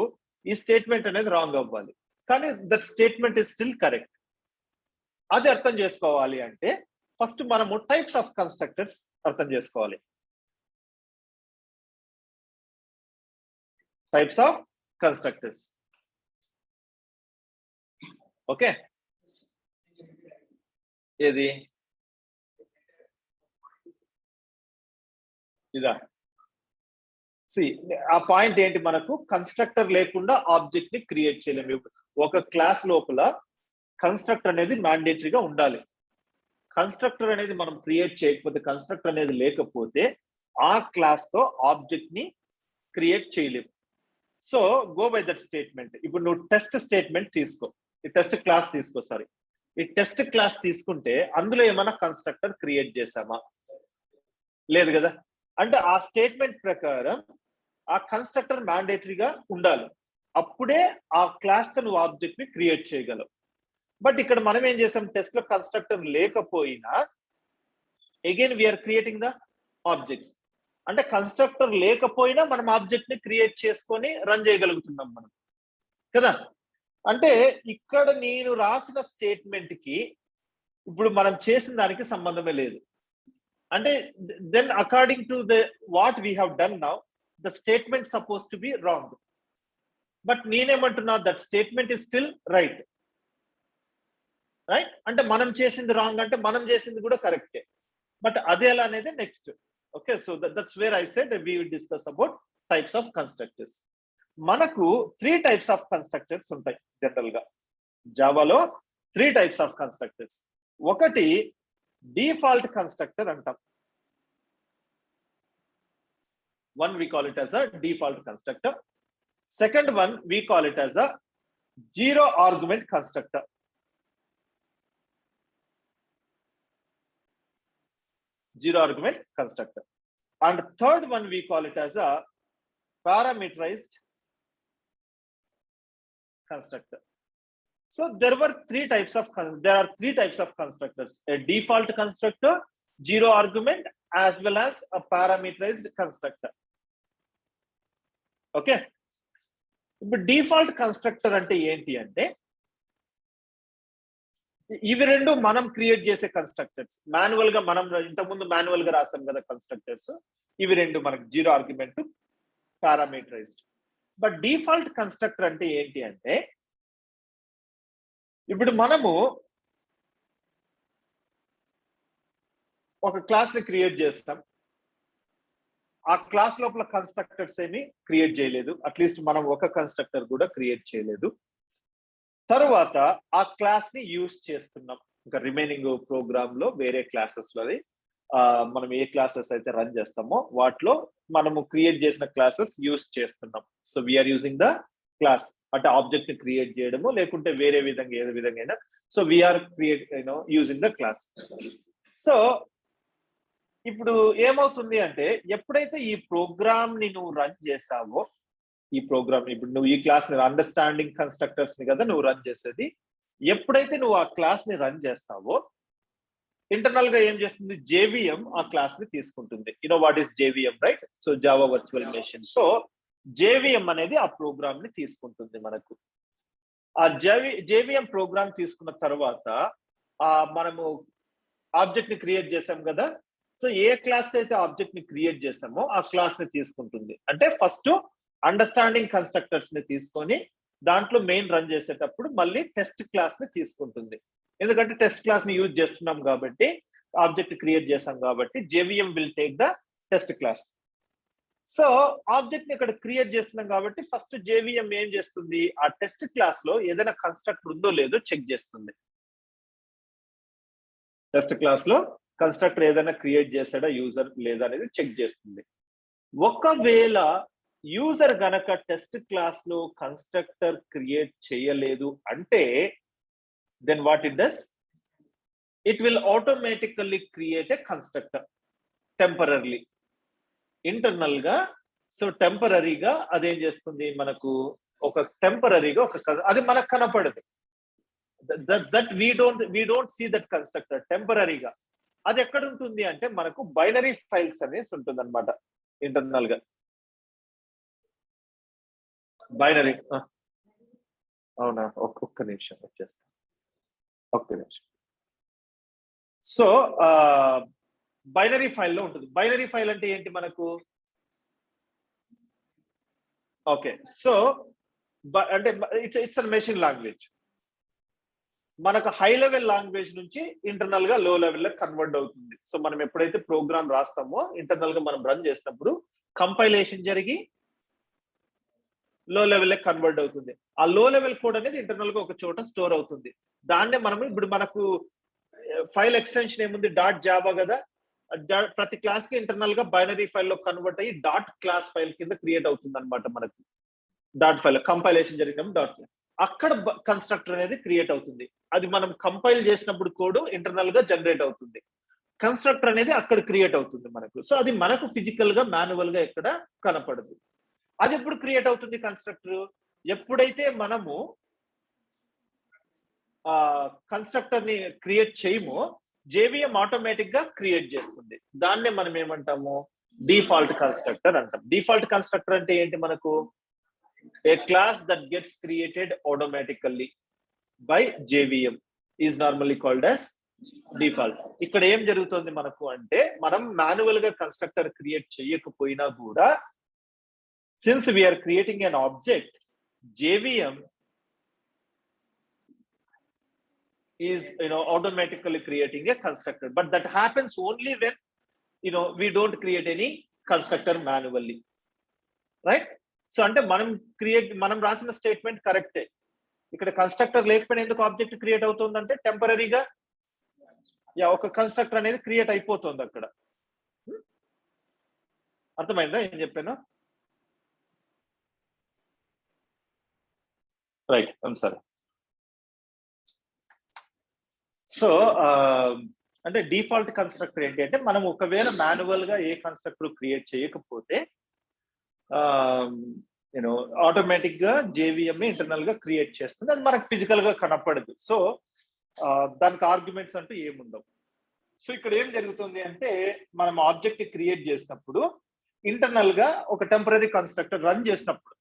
ఈ స్టేట్మెంట్ అనేది రాంగ్ అవ్వాలి, కానీ that statement is still correct. అది అర్థం చేసుకోవాలి అంటే ఫస్ట్ మనము టైప్స్ ఆఫ్ కన్స్ట్రక్టర్స్ అర్థం చేసుకోవాలి. Types of constructors. ఓకే. ఏది ఇదా, ఆ పాయింట్ ఏంటి, మనకు కన్స్ట్రక్టర్ లేకుండా ఆబ్జెక్ట్ ని క్రియేట్ చేయలేము. ఒక క్లాస్ లోపల కన్స్ట్రక్టర్ అనేది మ్యాండేటరీగా ఉండాలి. కన్స్ట్రక్టర్ అనేది మనం క్రియేట్ చేయకపోతే, కన్స్ట్రక్టర్ అనేది లేకపోతే ఆ క్లాస్ తో ఆబ్జెక్ట్ ని క్రియేట్ చేయలేము. So go by that statement. ఇప్పుడు నువ్వు టెస్ట్ స్టేట్మెంట్ తీసుకో, ఈ టెస్ట్ క్లాస్ తీసుకో, సారీ ఈ టెస్ట్ క్లాస్ తీసుకుంటే అందులో ఏమైనా కన్స్ట్రక్టర్ క్రియేట్ చేసామా, లేదు కదా. అంటే ఆ స్టేట్మెంట్ ప్రకారం ఆ కన్స్ట్రక్టర్ మ్యాండేటరీగా ఉండాలి, అప్పుడే ఆ క్లాస్ తో నువ్వు ఆబ్జెక్ట్ ని క్రియేట్ చేయగలవు. బట్ ఇక్కడ మనం ఏం చేసాం, టెస్ట్ లో కన్స్ట్రక్టర్ లేకపోయినా again we are creating the objects. అంటే కన్స్ట్రక్టర్ లేకపోయినా మనం ఆబ్జెక్ట్ ని క్రియేట్ చేసుకొని రన్ చేయగలుగుతున్నాం మనం కదా. అంటే ఇక్కడ నేను రాసిన స్టేట్మెంట్ కి ఇప్పుడు మనం చేసిన దానికి సంబంధమే లేదు. అంటే then according to the what we have done now the statement suppose to be wrong. But నేనేమంటున్నా, that statement is still right. Right అంటే మనం చేసింది రాంగ్ అంటే మనం చేసింది కూడా కరెక్టే. బట్ అదే ఎలా అనేది next. Okay, so that's where I said we will discuss about types of constructors. మనకు 3 టైప్స్ ఆఫ్ కన్స్ట్రక్టర్స్ ఉంటాయి జనరల్ గా జావాలో. 3 టైప్స్ ఆఫ్ కన్స్ట్రక్టర్స్. ఒకటి డిఫాల్ట్ కన్స్ట్రక్టర్ అంటాం. One we call it as a default constructor. Second one we call it as a zero argument constructor. Zero argument constructor. And third one we call it as a parameterized constructor. So there are three types of constructors: a default constructor, zero argument, as well as a parameterized constructor. Okay, ఇప్పుడు default constructor అంటే ఏంటి అంటే, ఇవి రెండు మనం create చేసే constructors. Manual గా మనం ఇంతకుముందు మాన్యువల్ గా రాసాం కదా కన్స్ట్రక్టర్స్, ఇవి రెండు మనకు zero argument, parameterised. But default constructor అంటే ఏంటి అంటే, ఇప్పుడు మనము ఒక క్లాస్ ని క్రియేట్ చేస్తాం, ఆ క్లాస్ లోపల కన్స్ట్రక్టర్స్ ఏమి క్రియేట్ చేయలేదు, అట్లీస్ట్ మనం ఒక కన్స్ట్రక్టర్ కూడా క్రియేట్ చేయలేదు. తర్వాత ఆ క్లాస్ ని యూజ్ చేస్తున్నాం ఇంకా రిమైనింగ్ ప్రోగ్రామ్ లో వేరే క్లాసెస్ లో మనం ఏ క్లాసెస్ అయితే రన్ చేస్తామో వాటిలో మనము క్రియేట్ చేసిన క్లాసెస్ యూజ్ చేస్తున్నాం. So we're using the class, అంటే ఆబ్జెక్ట్ ని క్రియేట్ చేయడము లేకుంటే వేరే విధంగా ఏదో విధంగా. So we're using the class. So ఇప్పుడు ఏమవుతుంది అంటే, ఎప్పుడైతే ఈ ప్రోగ్రామ్ ని నువ్వు రన్ చేసావో, ఈ ప్రోగ్రామ్ ఇప్పుడు నువ్వు ఈ క్లాస్ ని అండర్స్టాండింగ్ కన్స్ట్రక్టర్స్ ని కదా నువ్వు రన్ చేసేది, ఎప్పుడైతే నువ్వు ఆ క్లాస్ ని రన్ చేస్తావో ఇంటర్నల్ గా ఏం చేస్తుంది, జేవిఎం ఆ క్లాస్ ని తీసుకుంటుంది. What is JVM, right? So Java virtual machine. So JVM అనేది ఆ ప్రోగ్రామ్ ని తీసుకుంటుంది మనకు. ఆ జేవిఎం ప్రోగ్రామ్ తీసుకున్న తర్వాత మనము ఆబ్జెక్ట్ ని క్రియేట్ చేసాం కదా. సో ఏ క్లాస్ అయితే ఆబ్జెక్ట్ ని క్రియేట్ చేసామో ఆ క్లాస్ ని తీసుకుంటుంది. అంటే ఫస్ట్ అండర్స్టాండింగ్ కన్స్ట్రక్టర్స్ ని తీసుకొని దాంట్లో మెయిన్ రన్ చేసేటప్పుడు మళ్ళీ టెస్ట్ క్లాస్ ని తీసుకుంటుంది. ఎందుకంటే టెస్ట్ క్లాస్ ని యూజ్ చేస్తున్నాం కాబట్టి, ఆబ్జెక్ట్ క్రియేట్ చేసాం కాబట్టి JVM will take the test class. So object ని ఇక్కడ క్రియేట్ చేస్తున్నాం కాబట్టి ఫస్ట్ జేవిఎం ఏం చేస్తుంది, ఆ టెస్ట్ క్లాస్ లో ఏదైనా కన్స్ట్రక్టర్ ఉందో లేదో చెక్ చేస్తుంది. టెస్ట్ క్లాస్ లో కన్స్ట్రక్టర్ ఏదైనా క్రియేట్ చేశాడా యూజర్ లేదా అనేది చెక్ చేస్తుంది. ఒకవేళ యూజర్ గనక టెస్ట్ క్లాస్ లో కన్స్ట్రక్టర్ క్రియేట్ చేయలేదు అంటే, then what it does, it will automatically create a constructor temporary internal గా. సో టెంపరరీగా అదేం చేస్తుంది, మనకు ఒక టెంపరరీగా అది మనకు కనపడదు. That we don't see that constructor టెంపరరీగా. అది ఎక్కడ ఉంటుంది అంటే మనకు బైనరీ ఫైల్స్ అనేసి ఉంటుంది అనమాట ఇంటర్నల్ గా. బైనరీ, అవునా, ఒక్క నిమిషం వచ్చేస్తా, ఒక్క నిమిషం. సో బైనరీ ఫైల్లో ఉంటుంది. బైనరీ ఫైల్ అంటే ఏంటి మనకు, ఓకే, సో అంటే ఇట్స్ అ మెషిన్ లాంగ్వేజ్. మనకు హై లెవెల్ లాంగ్వేజ్ నుంచి ఇంటర్నల్ గా లో లెవెల్ లో కన్వర్ట్ అవుతుంది. సో మనం ఎప్పుడైతే ప్రోగ్రామ్ రాస్తామో ఇంటర్నల్ గా మనం రన్ చేసినప్పుడు కంపైలేషన్ జరిగి లో లెవెల్ లో కన్వర్ట్ అవుతుంది. ఆ లో లెవెల్ కోడ్ అనేది ఇంటర్నల్ గా ఒక చోట స్టోర్ అవుతుంది. దాన్నే మనం ఇప్పుడు మనకు ఫైల్ ఎక్స్టెన్షన్ ఏముంది, డాట్ జావా కదా. ప్రతి క్లాస్ కి ఇంటర్నల్ గా బైనరీ ఫైల్ లో కన్వర్ట్ అయ్యి డాట్ క్లాస్ ఫైల్ కింద క్రియేట్ అవుతుంది అనమాట. మనకు డాట్ ఫైల్ కంపైలేషన్ జరిగినప్పుడు డాట్ అక్కడ కన్స్ట్రక్టర్ అనేది క్రియేట్ అవుతుంది. అది మనం కంపైల్ చేసినప్పుడు కోడ్ ఇంటర్నల్ గా జనరేట్ అవుతుంది. కన్స్ట్రక్టర్ అనేది అక్కడ క్రియేట్ అవుతుంది మనకు. సో అది మనకు ఫిజికల్ గా మాన్యువల్ గా ఎక్కడ కనపడదు. అది ఎప్పుడు క్రియేట్ అవుతుంది కన్స్ట్రక్టర్? ఎప్పుడైతే మనము కన్స్ట్రక్టర్ ని క్రియేట్ చేయమో జేవిఎం ఆటోమేటిక్ గా క్రియేట్ చేస్తుంది. దాన్నే మనం ఏమంటాము? డిఫాల్ట్ కన్స్ట్రక్టర్ అంటాం. డిఫాల్ట్ కన్స్ట్రక్టర్ అంటే ఏంటి మనకు? A class that gets created automatically by JVM is normally called as default. ఇక్కడ ఏం జరుగుతుంది మనకు అంటే, మనం మాన్యువల్ గా కన్స్ట్రక్టర్ క్రియేట్ చేయకపోయినా కూడా, since we're creating an object, JVM is automatically creating a constructor, but that happens only when we don't create any constructor manually, right? So అంటే మనం రాసిన స్టేట్మెంట్ కరెక్టే. ఇక్కడ కన్స్ట్రక్టర్ లేకపోయినా ఎందుకు ఆబ్జెక్ట్ క్రియేట్ అవుతుందంటే, టెంపరీగా ఒక కన్స్ట్రక్టర్ అనేది క్రియేట్ అయిపోతుంది అక్కడ. అర్థమైందా ఏం చెప్పాను? రైట్, సరే. సో అంటే డిఫాల్ట్ కన్స్ట్రక్టర్ ఏంటి అంటే, మనం ఒకవేళ మాన్యువల్ గా ఏ కన్స్ట్రక్టర్ క్రియేట్ చేయకపోతే ఆటోమేటిక్ గా జేవిఎం ఇంటర్నల్ గా క్రియేట్ చేస్తుంది. అది మనకు ఫిజికల్ గా కనపడదు. సో దానికి ఆర్గ్యుమెంట్స్ అంటూ ఏముండవు. సో ఇక్కడ ఏం జరుగుతుంది అంటే, మనం ఆబ్జెక్ట్ క్రియేట్ చేసినప్పుడు ఇంటర్నల్ గా ఒక టెంపరీ కన్స్ట్రక్టర్ రన్ చేసినప్పుడు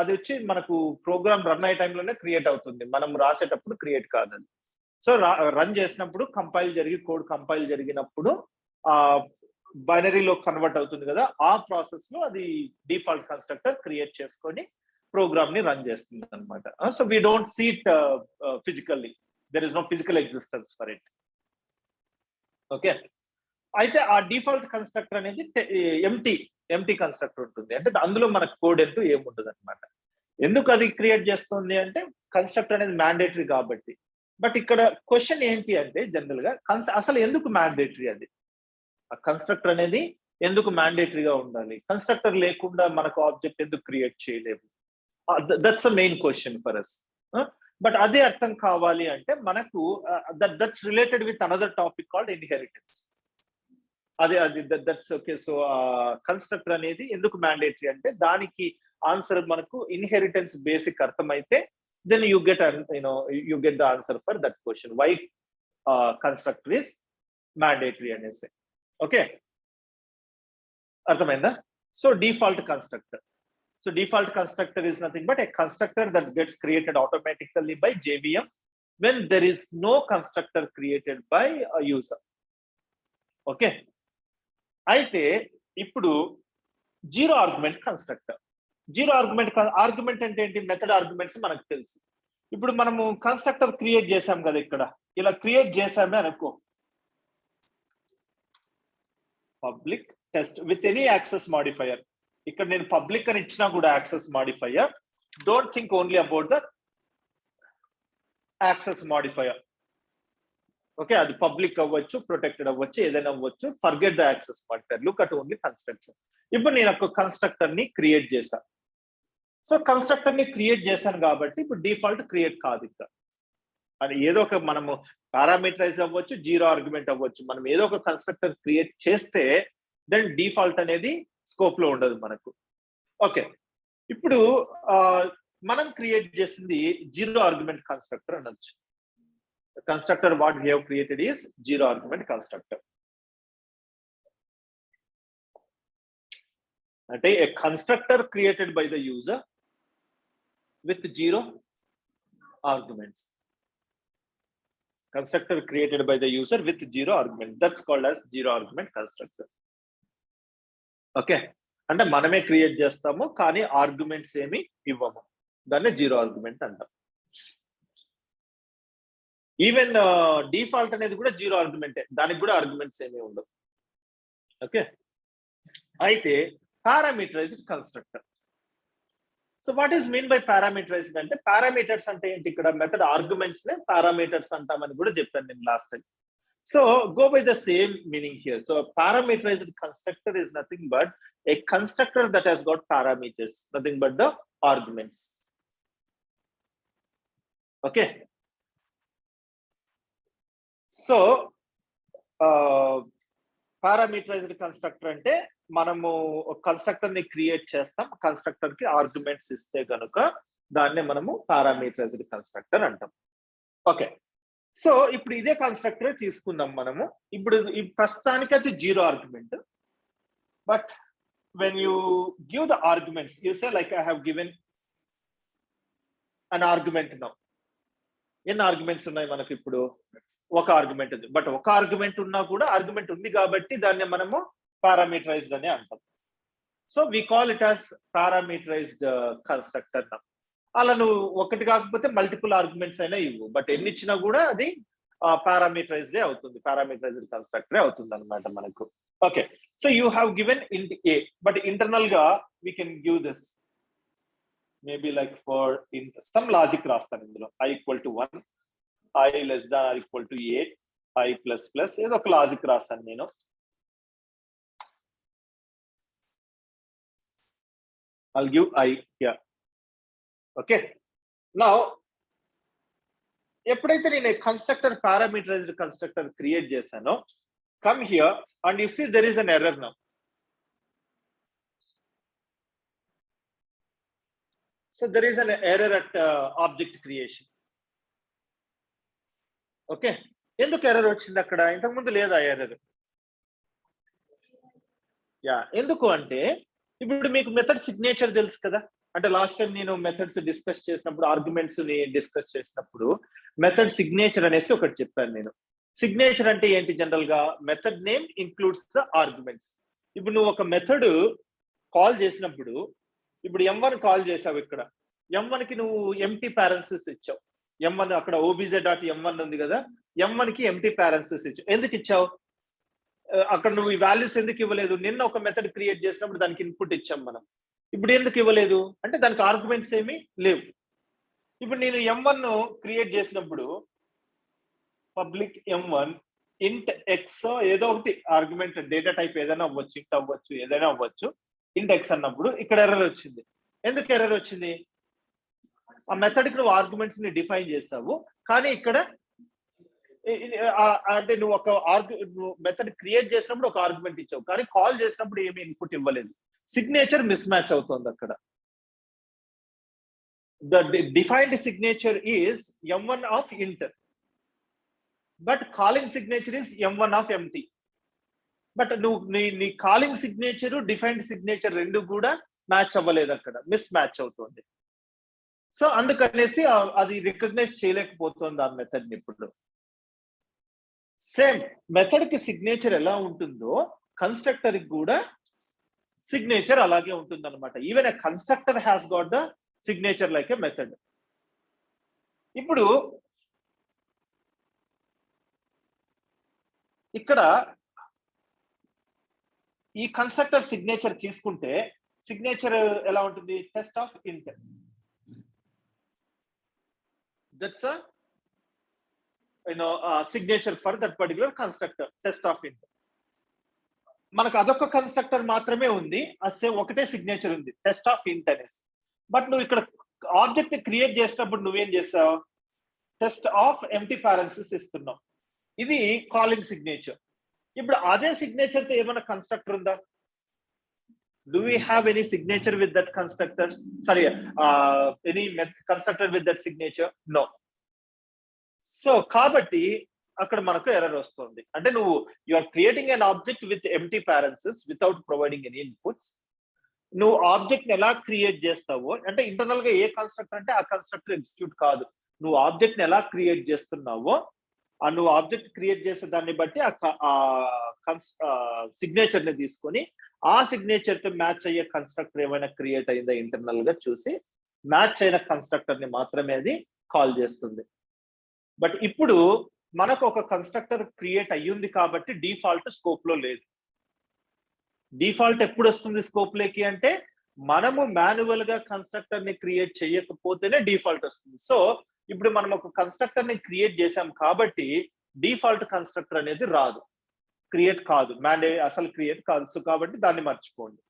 అది వచ్చి మనకు ప్రోగ్రామ్ రన్ అయ్యే టైంలోనే క్రియేట్ అవుతుంది, మనం రాసేటప్పుడు క్రియేట్ కాదు. సో రన్ చేసినప్పుడు కోడ్ కంపైల్ జరిగినప్పుడు బైనరీలో కన్వర్ట్ అవుతుంది కదా, ఆ ప్రాసెస్ లో అది డిఫాల్ట్ కన్స్ట్రక్టర్ క్రియేట్ చేసుకొని ప్రోగ్రామ్ ని రన్ చేస్తుంది అనమాట. So we don't see it physically, there is no physical existence for it. Okay, అయితే ఆ డిఫాల్ట్ కన్స్ట్రక్టర్ అనేది ఎంటీ కన్స్ట్రక్టర్ ఉంటుంది. అంటే అందులో మన కోడ్ అంటూ ఏముంటుంది అనమాట. ఎందుకు అది క్రియేట్ చేస్తుంది అంటే, కన్స్ట్రక్టర్ అనేది మ్యాండేటరీ కాబట్టి. బట్ ఇక్కడ క్వశ్చన్ ఏంటి అంటే, జనరల్ గా అసలు ఎందుకు మ్యాండేటరీ? అది ఆ కన్స్ట్రక్టర్ అనేది ఎందుకు మ్యాండేటరీగా ఉండాలి? కన్స్ట్రక్టర్ లేకుండా మనకు ఆబ్జెక్ట్ ఎందుకు క్రియేట్ చేయలేము? That's a main question for us. But అదే అర్థం కావాలి అంటే మనకు that's related with another topic called inheritance. అది దట్స్ ఓకే. సో కన్స్ట్రక్టర్ అనేది ఎందుకు మ్యాండేటరీ అంటే, దానికి ఆన్సర్ మనకు ఇన్హెరిటెన్స్ బేసిక్ అర్థమైతే, then you get the answer for that question, why constructor is mandatory అనేసి. ఓకే, అర్థమైందా? So default constructor. So default constructor is nothing but a constructor that gets created automatically by JVM when there is no constructor created by a user. Okay, అయితే ఇప్పుడు zero argument constructor. Zero argument అంటే ఏంటి? Method arguments మనకు తెలుసు. ఇప్పుడు మనము constructor create చేసాం కదా, ఇక్కడ ఇలా క్రియేట్ చేసామే అనుకో, public test with any access modifier. ఇక్కడ నేను పబ్లిక్ అని ఇచ్చినా కూడా access modifier. Don't think only about the access modifier. Okay, అది పబ్లిక్ అవ్వచ్చు, ప్రొటెక్టెడ్ అవ్వచ్చు, ఏదైనా అవ్వచ్చు. Forget the access modifier, look at only constructor. ఇప్పుడు నేను ఒక కన్స్ట్రక్టర్ ని క్రియేట్ చేశాను. సో కన్స్ట్రక్టర్ ని క్రియేట్ చేశాను కాబట్టి ఇప్పుడు డిఫాల్ట్ క్రియేట్ కాదు. ఇంకా అది ఏదో ఒక మనము పారామీటరైజ్ అవ్వచ్చు, జీరో ఆర్గ్యుమెంట్ అవ్వచ్చు. మనం ఏదో ఒక కన్స్ట్రక్టర్ క్రియేట్ చేస్తే దెన్ డిఫాల్ట్ అనేది స్కోప్ లో ఉండదు మనకు. ఓకే, ఇప్పుడు మనం క్రియేట్ చేసింది జీరో ఆర్గ్యుమెంట్ కన్స్ట్రక్టర్ అనొచ్చు. Constructor what we have created is zero argument constructor. అంటే a constructor created by the user with zero arguments. Constructor created by the user with zero argument, that's called as zero argument constructor. Okay, అంటే మనమే create చేస్తాము కానీ arguments ఏమి ఇవ్వము, దాన్ని zero argument అంటాం. Even default అనేది కూడా జీరో ఆర్గ్యుమెంటే, దానికి కూడా ఆర్గ్యుమెంట్స్ ఏమీ ఉండవు. ఓకే, అయితే parameterised constructor. So what is mean by parameterised అంటే, పారామీటర్స్ అంటే ఏంటి? ఇక్కడ మెథడ్ ఆర్గ్యుమెంట్స్ నే పారామీటర్స్ అంటామని కూడా చెప్పాను నేను last time. So go by the same meaning here. So parameterised constructor is nothing but a constructor that has got parameters, nothing but the arguments. Okay, so parameterised constructor అంటే మనము constructor ని create చేస్తాం, constructor కి arguments ఇస్తే కనుక దాన్ని మనము parameterised constructor అంటాం. ఓకే, సో ఇప్పుడు ఇదే కన్స్ట్రక్టర్ తీసుకుందాం మనము. ఇప్పుడు ప్రస్తుతానికి అది 0 argument. But when you give the arguments, you say like I have given an argument now. ఎన్ని ఆర్గ్యుమెంట్స్ ఉన్నాయి మనకి? ఇప్పుడు ఒక ఆర్గ్యుమెంట్ ఉంది. బట్ ఒక ఆర్గ్యుమెంట్ ఉన్నా కూడా ఆర్గ్యుమెంట్ ఉంది కాబట్టి దాన్ని మనము పారామీటరైజ్డ్ అని అంటాం. So we call it as parameterized constructor. అలా నువ్వు ఒకటి కాకపోతే మల్టిపుల్ ఆర్గ్యుమెంట్స్ అయినా ఇవ్వు, బట్ ఎన్ని ఇచ్చినా కూడా అది పారామీటరైజ్డే అవుతుంది, పారామీటరైజ్డ్ కన్స్ట్రక్టరే అవుతుంది అనమాట మనకు. Okay, so you have given int a, but internal గా we can give this maybe like for some logic రాస్తాను ఇందులో. i equal to 1, i less than or equal to 8, i plus plus ఏదో ఒక logic రాస్తాను నేను. I'll give i here. Okay, now ఎప్పుడైతే నేను constructor parameterised constructor create చేశానో, come here and you see there is an error now. So there is an error at object creation. Okay, ఎందుకు error వచ్చింది అక్కడ? ఇంతకు ముందు లేదా ఎర్రర్? యా, ఎందుకు అంటే ఇప్పుడు మీకు మెథడ్ సిగ్నేచర్ తెలుసు కదా. అంటే లాస్ట్ టైం నేను మెథడ్స్ డిస్కస్ చేసినప్పుడు, ఆర్గ్యుమెంట్స్ ని డిస్కస్ చేసినప్పుడు మెథడ్ సిగ్నేచర్ అనేసి ఒకటి చెప్పాను నేను. సిగ్నేచర్ అంటే ఏంటి? జనరల్ గా method name includes the arguments. ఇప్పుడు నువ్వు ఒక మెథడ్ కాల్ చేసినప్పుడు, ఇప్పుడు m1 కాల్ చేసావు, ఇక్కడ m1 కి నువ్వు ఎంటీ పారెంథసిస్ ఇచ్చావు. m1 అక్కడ obj.m1 ఉంది కదా, m1 కి ఎంటీ పారెంథసిస్ ఇచ్చావు. ఎందుకు ఇచ్చావు? అక్కడ నువ్వు ఈ వాల్యూస్ ఎందుకు ఇవ్వలేదు? నిన్న ఒక మెథడ్ క్రియేట్ చేసినప్పుడు దానికి ఇన్పుట్ ఇచ్చాం మనం. ఇప్పుడు ఎందుకు ఇవ్వలేదు అంటే దానికి ఆర్గ్యుమెంట్స్ ఏమీ లేవు. ఇప్పుడు నేను m1 క్రియేట్ చేసినప్పుడు పబ్లిక్ m1 int x ఏదో ఒకటి ఆర్గ్యుమెంట్, డేటా టైప్ ఏదైనా అవ్వచ్చు, int అవ్వచ్చు, ఏదైనా అవ్వచ్చు, int x అన్నప్పుడు ఇక్కడ ఎర్రర్ వచ్చింది. ఎందుకు ఎర్రర్ వచ్చింది? ఆ మెథడ్ కి నువ్వు ఆర్గ్యుమెంట్స్ ని డిఫైన్ చేసావు, కానీ ఇక్కడ అంటే నువ్వు ఒక మెథడ్ క్రియేట్ చేసినప్పుడు ఒక ఆర్గ్యుమెంట్ ఇచ్చావు, కానీ కాల్ చేసినప్పుడు ఏమి ఇన్పుట్ ఇవ్వలేదు. సిగ్నేచర్ మిస్ మ్యాచ్ అవుతుంది అక్కడ. The defined signature is m1 of int, but calling signature is m1 of empty. But నువ్వు నీ కాలింగ్ సిగ్నేచర్, డిఫైన్డ్ సిగ్నేచర్ రెండు కూడా మ్యాచ్ అవ్వలేదు, అక్కడ మిస్ మ్యాచ్ అవుతుంది. సో అందుకనేసి అది రికగ్నైజ్ చేయలేకపోతుంది ఆ మెథడ్ ని. ఇప్పుడు సేమ్ మెథడ్ కి సిగ్నేచర్ ఎలా ఉంటుందో కన్స్ట్రక్టర్ కి కూడా సిగ్నేచర్ అలాగే ఉంటుంది అనమాట. Even a constructor has got the signature like a method. ఇప్పుడు ఇక్కడ ఈ కన్స్ట్రక్టర్ సిగ్నేచర్ తీసుకుంటే సిగ్నేచర్ ఎలా ఉంటుంది? టెస్ట్ ఆఫ్ ఇంట్. That's signature for that particular constructor, test of ఇంట్. మనకు అదొక కన్స్ట్రక్టర్ మాత్రమే ఉంది, అది ఒకటే సిగ్నేచర్ ఉంది, టెస్ట్ ఆఫ్ ఇంట్ అనేసి. బట్ నువ్వు ఇక్కడ ఆబ్జెక్ట్ ని క్రియేట్ చేసినప్పుడు నువ్వేం చేస్తావు? టెస్ట్ ఆఫ్ ఎంటీ పారెంథసిస్ ఇస్తున్నావు. ఇది కాలింగ్ సిగ్నేచర్. ఇప్పుడు అదే సిగ్నేచర్ తో ఏమైనా కన్స్ట్రక్టర్ ఉందా? Do we have any signature with that constructor? Sorry, any constructor with that signature? No. So కాబట్టి అక్కడ మనకు ఎర్రర్ వస్తుంది. అంటే నువ్వు you are creating an object with empty parenthesis without providing any inputs. నువ్వు ఆబ్జెక్ట్ ని ఎలా క్రియేట్ చేస్తావో, అంటే ఇంటర్నల్ గా ఏ కన్స్ట్రక్టర్ అంటే ఆ కన్స్ట్రక్టర్ ఎగ్జిక్యూట్ కాదు. నువ్వు ఆబ్జెక్ట్ ని ఎలా క్రియేట్ చేస్తున్నావో నువ్వు ఆబ్జెక్ట్ క్రియేట్ చేసే దాన్ని బట్టి ఆ సిగ్నేచర్ ని తీసుకొని ఆ సిగ్నేచర్ తో మ్యాచ్ అయ్యే కన్స్ట్రక్టర్ ఏమైనా క్రియేట్ అయిందా ఇంటర్నల్ గా చూసి మ్యాచ్ అయిన కన్స్ట్రక్టర్ ని మాత్రమే అది కాల్ చేస్తుంది. బట్ ఇప్పుడు మనకు ఒక కన్స్ట్రక్టర్ క్రియేట్ అయ్యింది కాబట్టి డిఫాల్ట్ స్కోప్ లో లేదు. డిఫాల్ట్ ఎప్పుడు వస్తుంది స్కోప్ లోకి అంటే మనము మాన్యువల్ గా కన్స్ట్రక్టర్ ని క్రియేట్ చేయకపోతేనే డిఫాల్ట్ వస్తుంది. సో ఇప్పుడు మనం ఒక కన్స్ట్రక్టర్ ని క్రియేట్ చేసాం కాబట్టి డిఫాల్ట్ కన్స్ట్రక్టర్ అనేది రాదు, క్రియేట్ కాదు, అసలు క్రియేట్ కాదు. సో కాబట్టి దాన్ని మర్చిపోండి.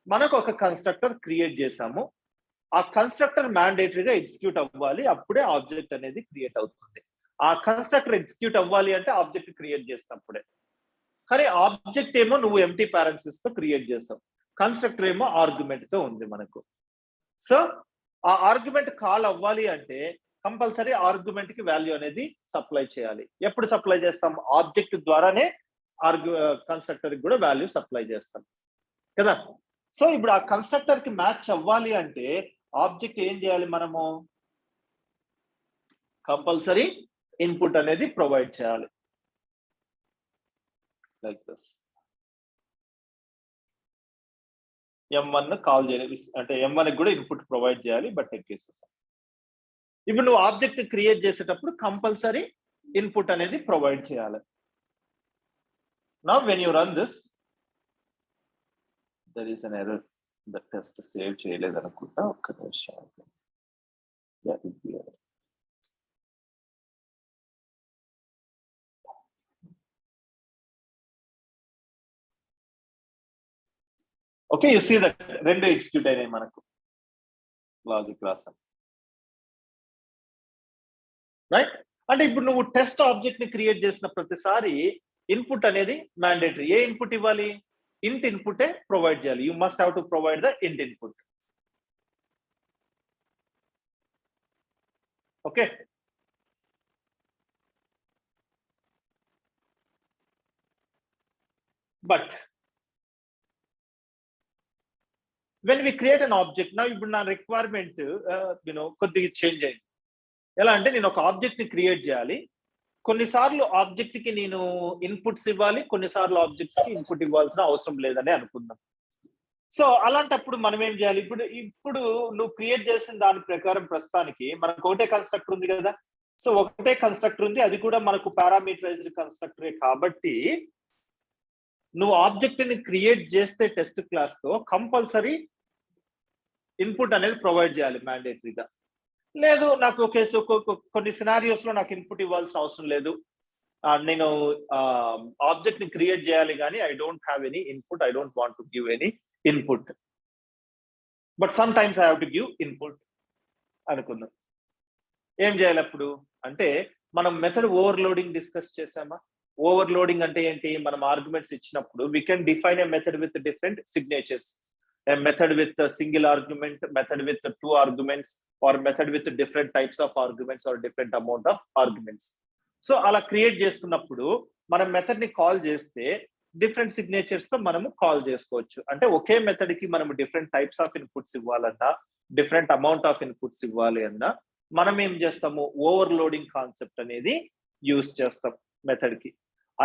మనకు ఒక కన్స్ట్రక్టర్ క్రియేట్ చేసాము, ఆ కన్స్ట్రక్టర్ మ్యాండేటరీగా ఎగ్జిక్యూట్ అవ్వాలి, అప్పుడే ఆబ్జెక్ట్ అనేది క్రియేట్ అవుతుంది. ఆ కన్స్ట్రక్టర్ ఎగ్జిక్యూట్ అవ్వాలి అంటే ఆబ్జెక్ట్ క్రియేట్ చేసినప్పుడే. కానీ ఆబ్జెక్ట్ ఏమో నువ్వు ఎంటీ పారెంథసిస్ తో క్రియేట్ చేస్తావు, కన్స్ట్రక్టర్ ఏమో ఆర్గ్యుమెంట్ తో ఉంది మనకు. సో ఆ ఆర్గ్యుమెంట్ కాల్ అవ్వాలి అంటే కంపల్సరీ ఆర్గ్యుమెంట్ కి వాల్యూ అనేది సప్లై చేయాలి. ఎప్పుడు సప్లై చేస్తాం? ఆబ్జెక్ట్ ద్వారానే కన్స్ట్రక్టర్ కి కూడా వాల్యూ సప్లై చేస్తాం కదా. సో ఇప్పుడు ఆ కన్స్ట్రక్టర్ కి మ్యాచ్ అవ్వాలి అంటే ఆబ్జెక్ట్ ఏం చేయాలి? మనము కంపల్సరీ ఇన్పుట్ అనేది ప్రొవైడ్ చేయాలి. లైక్ దిస్ M1 కాల్ చేయాలి, అంటే M1 కి కూడా ఇన్పుట్ ప్రొవైడ్ చేయాలి. బట్ ఇప్పుడు నువ్వు ఆబ్జెక్ట్ క్రియేట్ చేసేటప్పుడు కంపల్సరీ ఇన్పుట్ అనేది ప్రొవైడ్ చేయాలి. Now when you run this, there is an error. The test save చేయలేదు అనుకుంటా, ఒక్క నిమిషం. ఓకే, యు సీ దట్ రెండు ఎగ్జిక్యూట్ అయినాయి మనకు లాజిక్ రాసాం, రైట్? అంటే ఇప్పుడు నువ్వు టెస్ట్ ఆబ్జెక్ట్ ని క్రియేట్ చేసిన ప్రతిసారి ఇన్పుట్ అనేది మ్యాండేటరీ. ఏ ఇన్పుట్ ఇవ్వాలి? ఇంట్ ఇన్పుటే ప్రొవైడ్ చేయాలి. You must have to provide the int input. Okay, but when we create an object, నా ఇప్పుడు నా రిక్వైర్మెంట్ కొద్దిగా చేంజ్ అయింది. ఎలా అంటే నేను ఒక ఆబ్జెక్ట్ ని క్రియేట్ చేయాలి, కొన్నిసార్లు ఆబ్జెక్ట్ కి నేను ఇన్పుట్స్ ఇవ్వాలి, కొన్నిసార్లు ఆబ్జెక్ట్స్ కి ఇన్పుట్ ఇవ్వాల్సిన అవసరం లేదని అనుకుందాం. సో అలాంటప్పుడు మనం ఏం చేయాలి? ఇప్పుడు నువ్వు క్రియేట్ చేసిన దాని ప్రకారం ప్రస్తుతానికి మనకు ఒకటే కన్స్ట్రక్టర్ ఉంది కదా. సో ఒకటే కన్స్ట్రక్టర్ ఉంది, అది కూడా మనకు పారామీటరైజ్డ్ కన్స్ట్రక్టరే. కాబట్టి నువ్వు ఆబ్జెక్ట్ ని క్రియేట్ చేస్తే టెస్ట్ క్లాస్ తో కంపల్సరీ ఇన్పుట్ అనేది ప్రొవైడ్ చేయాలి మ్యాండేటరీగా. లేదు నాకు ఓకే, సో కొన్ని సినారియోస్ లో నాకు ఇన్పుట్ ఇవ్వాల్సిన అవసరం లేదు, నేను ఆబ్జెక్ట్ ని క్రియేట్ చేయాలి కానీ I don't have any input, I don't want to give any input, but some times I have to give input అనుకున్నాం. ఏం చేయాలి అప్పుడు? అంటే మనం మెథడ్ ఓవర్లోడింగ్ డిస్కస్ చేసామా? ఓవర్లోడింగ్ అంటే ఏంటి? మనం ఆర్గ్యుమెంట్స్ ఇచ్చినప్పుడు we can define a method with different signatures, a method with a single argument, method with two arguments, or method with different types of arguments or different amount of arguments. So అలా create చేసుకున్నప్పుడు మనం method ని call చేస్తే different signatures తో మనము call చేసుకోవచ్చు. అంటే ఒకే method కి మనం డిఫరెంట్ టైప్స్ ఆఫ్ ఇన్పుట్స్ ఇవ్వాలన్నా, డిఫరెంట్ అమౌంట్ ఆఫ్ ఇన్పుట్స్ ఇవ్వాలి అన్నా మనం ఏం చేస్తాము? ఓవర్లోడింగ్ కాన్సెప్ట్ అనేది యూజ్ చేస్తాం మెథడ్ కి.